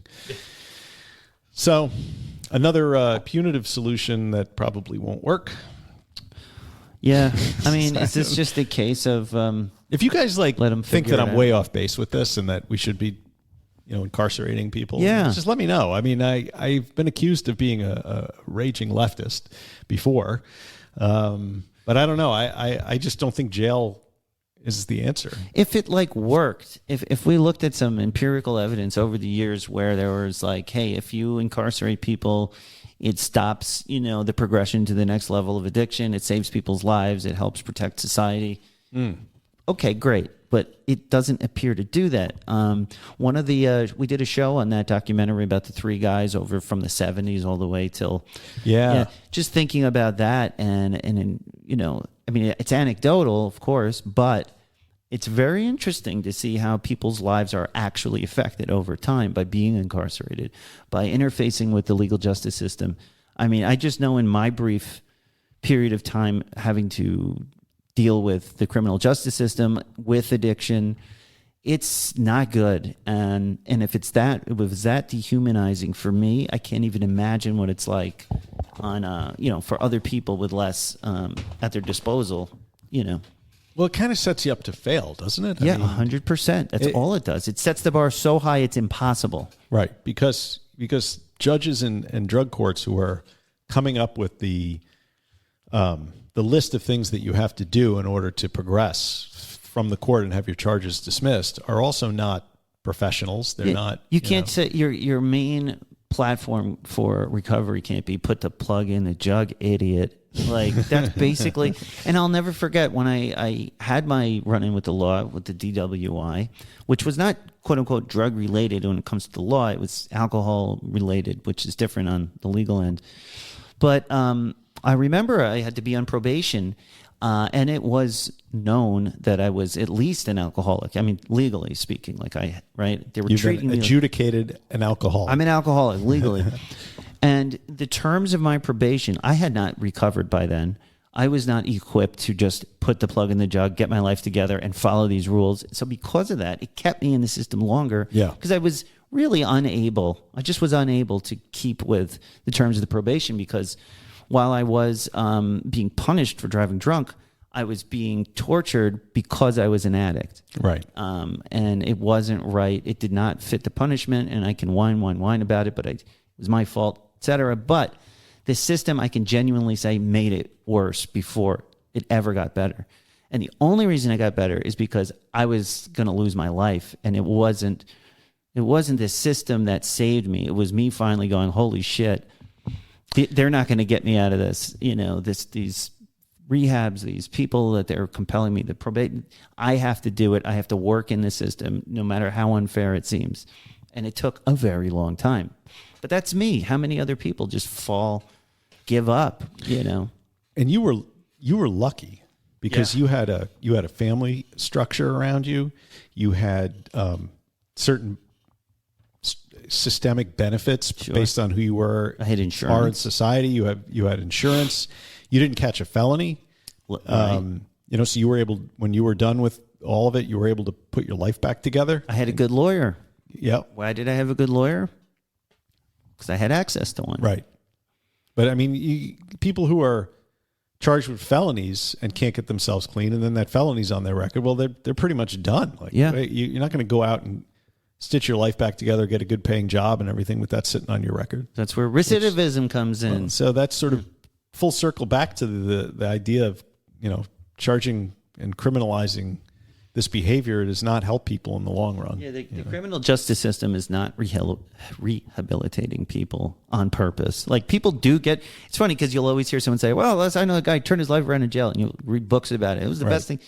So another punitive solution that probably won't work. Yeah. I mean, is this just a case of... if you guys let them think that I'm out. way off base with this and that we should be incarcerating people, yeah, just let me know. I mean, I've been accused of being a raging leftist before, but I don't know. I just don't think jail is the answer. If it worked, if we looked at some empirical evidence over the years where there was hey, if you incarcerate people, it stops, the progression to the next level of addiction. It saves people's lives. It helps protect society. Okay, great. But it doesn't appear to do that. One of the we did a show on that documentary about the three guys over from the 70s all the way till just thinking about that and I mean, it's anecdotal, of course, but it's very interesting to see how people's lives are actually affected over time by being incarcerated, by interfacing with the legal justice system. I mean, I just know in my brief period of time having to deal with the criminal justice system, with addiction, it's not good. And if it was that dehumanizing for me, I can't even imagine what it's like on for other people with less at their disposal. Well, it kind of sets you up to fail, doesn't it? Yeah, 100%. That's all it does. It sets the bar so high it's impossible. Right, because judges and drug courts who are coming up with the list of things that you have to do in order to progress from the court and have your charges dismissed are also not professionals. They're not. You can't say your main platform for recovery can't be put the plug in the jug, idiot. That's basically. And I'll never forget when I had my run-in with the law with the DWI, which was not quote unquote drug related when it comes to the law. It was alcohol related, which is different on the legal end. But I remember I had to be on probation, and it was known that I was at least an alcoholic. I mean, legally speaking, they were treating me adjudicated an alcoholic. I'm an alcoholic legally. And the terms of my probation, I had not recovered by then. I was not equipped to just put the plug in the jug, get my life together, and follow these rules. So because of that, it kept me in the system longer. Yeah. Because I was really unable. I just was unable to keep with the terms of the probation because while I was being punished for driving drunk, I was being tortured because I was an addict. Right. And it wasn't right. It did not fit the punishment, and I can whine about it, but it was my fault, etc. But the system, I can genuinely say, made it worse before it ever got better. And the only reason it got better is because I was going to lose my life, and it wasn't the system that saved me. It was me finally going, holy shit, they're not going to get me out of this. These rehabs, these people that they're compelling me to probate. I have to do it. I have to work in the system, no matter how unfair it seems. And it took a very long time. But that's me. How many other people just give up? And you were lucky because you had a family structure around you. You had certain systemic benefits based on who you were. I had insurance. Are in society. You had insurance. You didn't catch a felony. Right. So you were able, when you were done with all of it, you were able to put your life back together. I had a good lawyer. Yep. Why did I have a good lawyer? Because I had access to one. Right. But I mean, people who are charged with felonies and can't get themselves clean, and then that felony's on their record, well, they're pretty much done. You're not going to go out and stitch your life back together, get a good paying job and everything with that sitting on your record. That's where recidivism comes in. So that's sort of full circle back to the idea of, charging and criminalizing this behavior does not help people in the long run. Yeah, the criminal justice system is not rehabilitating people on purpose. People do get... It's funny because you'll always hear someone say, well, I know a guy turned his life around in jail, and you read books about it. It was the best thing.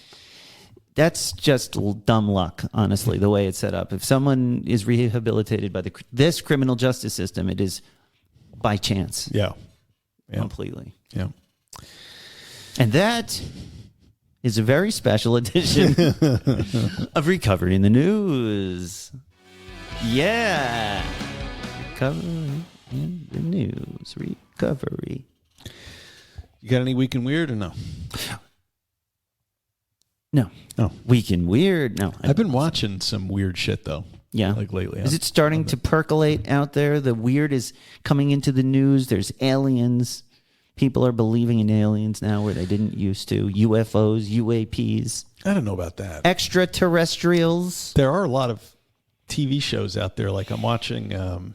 That's just dumb luck, honestly, the way it's set up. If someone is rehabilitated by this criminal justice system, it is by chance. Yeah. Completely. Yeah. And that is a very special edition of Recovery in the News. Yeah. Recovery. In the news recovery. You got any week in weird or no? No. Oh. Week in weird? No. I've been watching some weird shit, though. Yeah. Like lately. Is it starting to percolate out there? The weird is coming into the news. There's aliens. People are believing in aliens now where they didn't used to. UFOs, UAPs. I don't know about that. Extraterrestrials. There are a lot of TV shows out there. Like I'm watching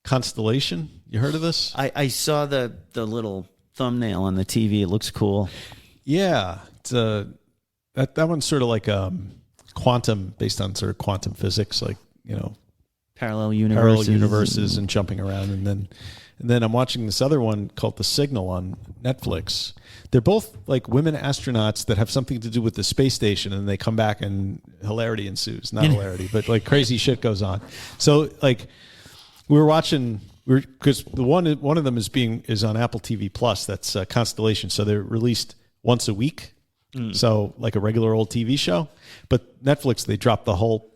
Constellation. You heard of this? I saw the little thumbnail on the TV. It looks cool. Yeah. It's that one's sort of like quantum, based on sort of quantum physics, like, parallel universes and jumping around. And then I'm watching this other one called The Signal on Netflix. They're both like women astronauts that have something to do with the space station, and they come back and hilarity ensues. Not hilarity, but like crazy shit goes on. So like we were watching, because the one of them is on Apple TV Plus. That's Constellation. So they're released once a week. So like a regular old TV show, but Netflix, they dropped the whole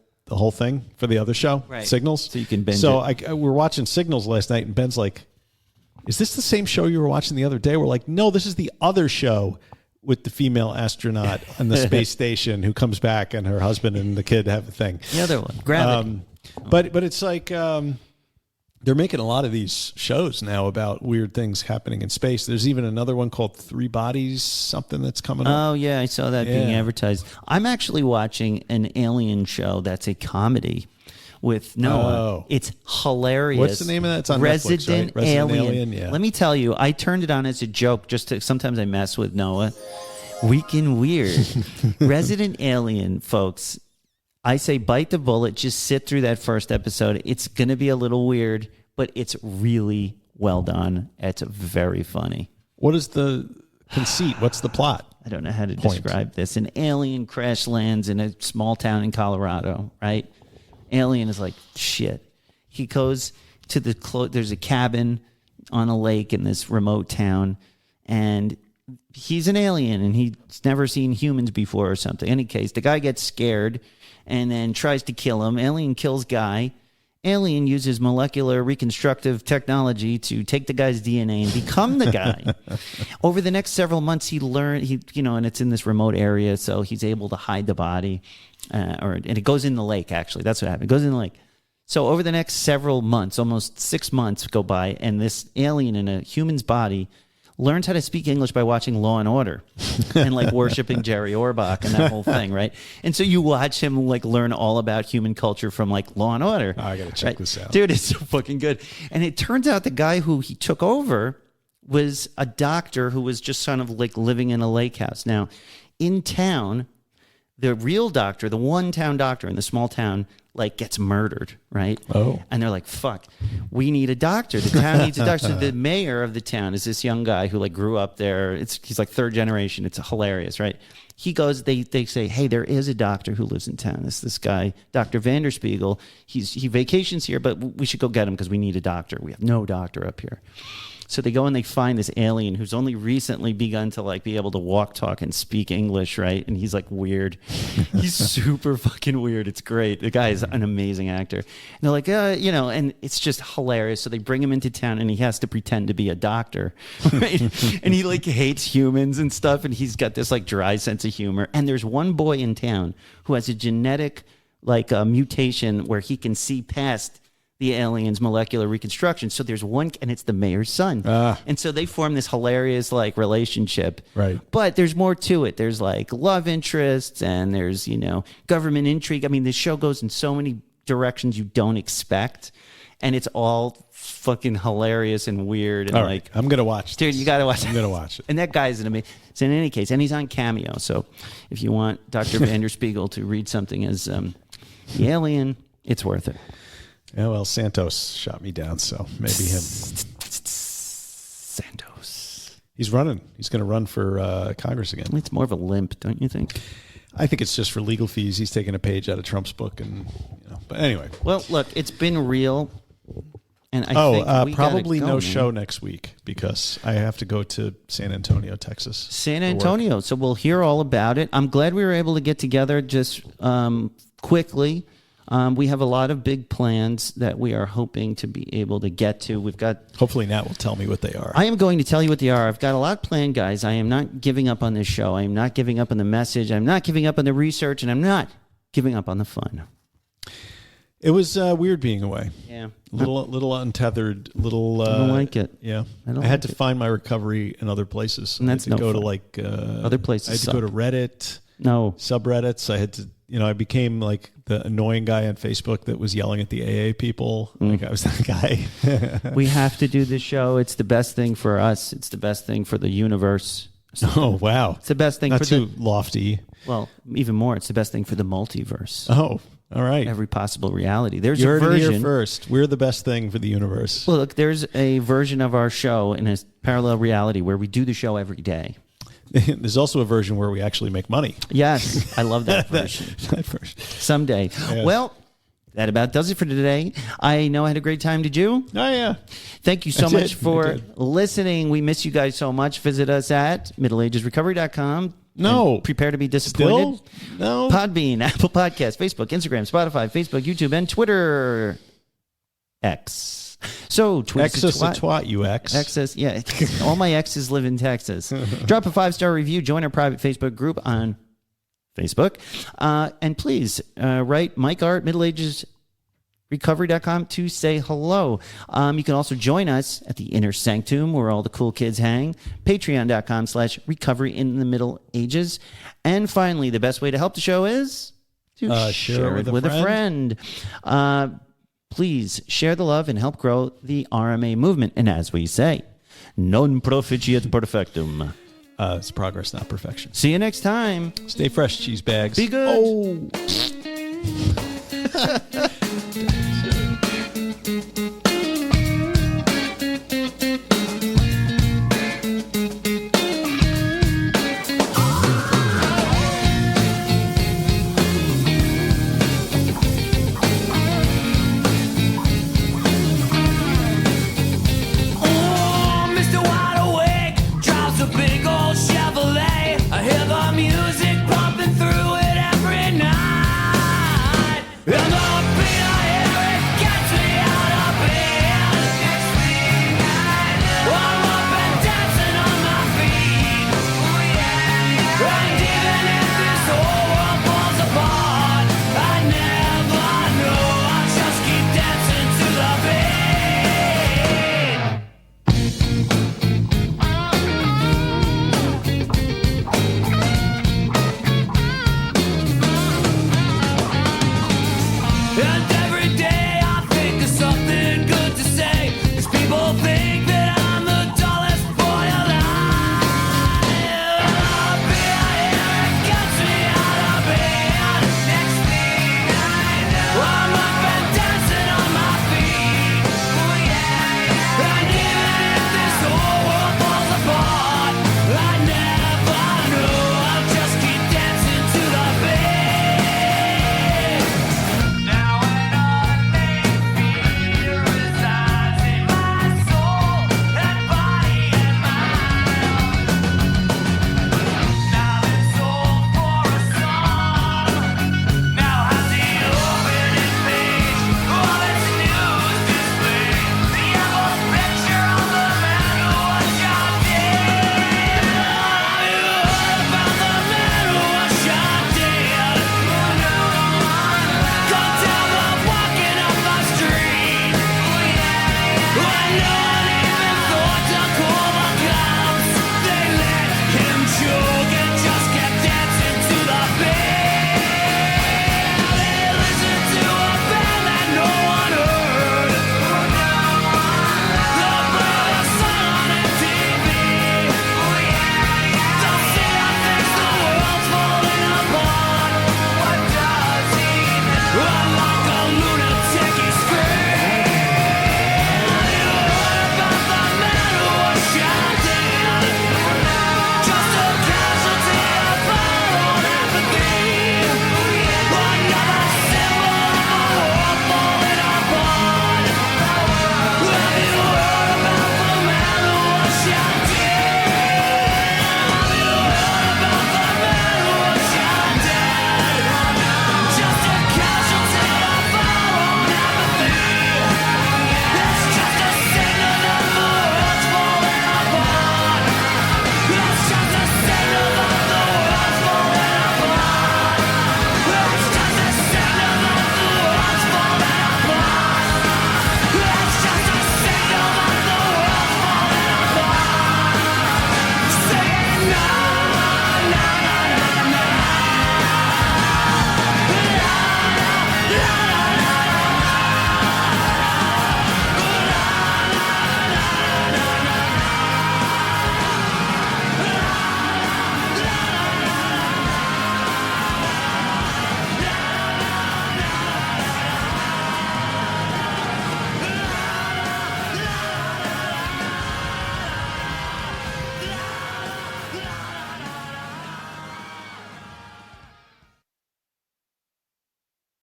thing for the other show, right. Signals. So you can binge it. So we were watching Signals last night, and Ben's like, "Is this the same show you were watching the other day?" We're like, "No, this is the other show with the female astronaut on the space station who comes back, and her husband and the kid have a thing." The other one, Gravity. But it's like they're making a lot of these shows now about weird things happening in space. There's even another one called Three Bodies, something that's coming up. Oh, yeah, I saw that being advertised. I'm actually watching an alien show that's a comedy with Noah. Oh. It's hilarious. What's the name of that? It's on Resident Netflix, right? Alien. Yeah. Let me tell you, I turned it on as a joke just to, sometimes I mess with Noah. Week in Weird. Resident Alien, folks. I say bite the bullet, just sit through that first episode. It's going to be a little weird, but it's really well done. It's very funny. What is the conceit? What's the plot? I don't know how to describe this. An alien crash lands in a small town in Colorado, right? Alien is like, shit. He goes to there's a cabin on a lake in this remote town, and he's an alien, and he's never seen humans before or something. In any case, the guy gets scared and then tries to kill him. Alien kills guy. Alien uses molecular reconstructive technology to take the guy's DNA and become the guy. Over the next several months, and it's in this remote area, so he's able to hide the body. And it goes in the lake, actually. That's what happened. It goes in the lake. So over the next several months, almost 6 months go by, and this alien in a human's body learns how to speak English by watching Law and Order and like worshiping Jerry Orbach and that whole thing, right? And so you watch him like learn all about human culture from like Law and Order. Oh, I gotta check this out, dude. It's so fucking good. And it turns out the guy who he took over was a doctor who was just kind of like living in a lake house. Now, in town, the real doctor, the one-town doctor in the small town, like gets murdered, right? Oh. And they're like, fuck, we need a doctor. The town needs a doctor. So the mayor of the town is this young guy who like grew up there. He's like third generation. It's hilarious, right? He goes, they say, hey, there is a doctor who lives in town. It's this guy, Dr. Vanderspiegel. He vacations here, but we should go get him because we need a doctor. We have no doctor up here. So they go and they find this alien who's only recently begun to like be able to walk, talk, and speak English, right? And he's like weird. He's super fucking weird. It's great. The guy is an amazing actor. And they're like, and it's just hilarious. So they bring him into town and he has to pretend to be a doctor, right? And he like hates humans and stuff. And he's got this like dry sense of humor. And there's one boy in town who has a genetic like mutation where he can see past the alien's molecular reconstruction. So there's one, and it's the mayor's son. And so they form this hilarious like relationship. Right. But there's more to it. There's like love interests and there's, government intrigue. I mean, this show goes in so many directions you don't expect. And it's all fucking hilarious and weird. And all right. I'm going to watch dude, you got to watch it. I'm going to watch it. And that guy's an amazing. So in any case, and he's on Cameo. So if you want Dr. Vanderspiegel to read something as the alien, it's worth it. Yeah, well, Santos shot me down, so maybe him. Santos. He's running. He's going to run for Congress again. It's more of a limp, don't you think? I think it's just for legal fees. He's taking a page out of Trump's book, and But anyway. Well, look, it's been real, and I think we probably gotta go, no man. show next week because I have to go to San Antonio, Texas. San Antonio. So we'll hear all about it. I'm glad we were able to get together just quickly. We have a lot of big plans that we are hoping to be able to get to. We've got. Hopefully, Nat will tell me what they are. I am going to tell you what they are. I've got a lot planned, guys. I am not giving up on this show. I am not giving up on the message. I'm not giving up on the research, and I'm not giving up on the fun. It was weird being away. Yeah, little untethered. I don't like it. Yeah, I had to find my recovery in other places. And that's I had to no go fun. to like Other places I had to suck. go to Reddit. No. Subreddits. I had to, I became like the annoying guy on Facebook that was yelling at the AA people. Like I was that guy. We have to do this show. It's the best thing for us. It's the best thing for the universe. Oh, wow. It's the best thing Not for too lofty. Well, even more, it's the best thing for the multiverse. Oh, all right. Every possible reality. There's You a heard it version. here first. We're the best thing for the universe. Well, look, there's a version of our show in a parallel reality where we do the show every day. There's also a version where we actually make money. Yes, I love that version. That version. Someday. Yeah. Well, that about does it for today. I know I had a great time. Did you? Oh, yeah. Thank you so I much did. for I did. listening. We miss you guys so much. Visit us at middleagesrecovery.com. No. And prepare to be disappointed. Still? No. Podbean, Apple Podcasts, Facebook, Instagram, Spotify, Facebook, YouTube, and Twitter. X. So, tweet us Excess a at twat, you ex. Access, yeah. All my exes live in Texas. Drop a 5-star review. Join our private Facebook group on Facebook. And please write Mike Art, middleagesrecovery.com to say hello. You can also join us at the Inner Sanctum where all the cool kids hang. Patreon.com/recovery in the Middle Ages. And finally, the best way to help the show is to share it with a friend. Please share the love and help grow the RMA movement. And as we say, non proficiat perfectum. It's progress, not perfection. See you next time. Stay fresh, cheese bags. Be good. Oh.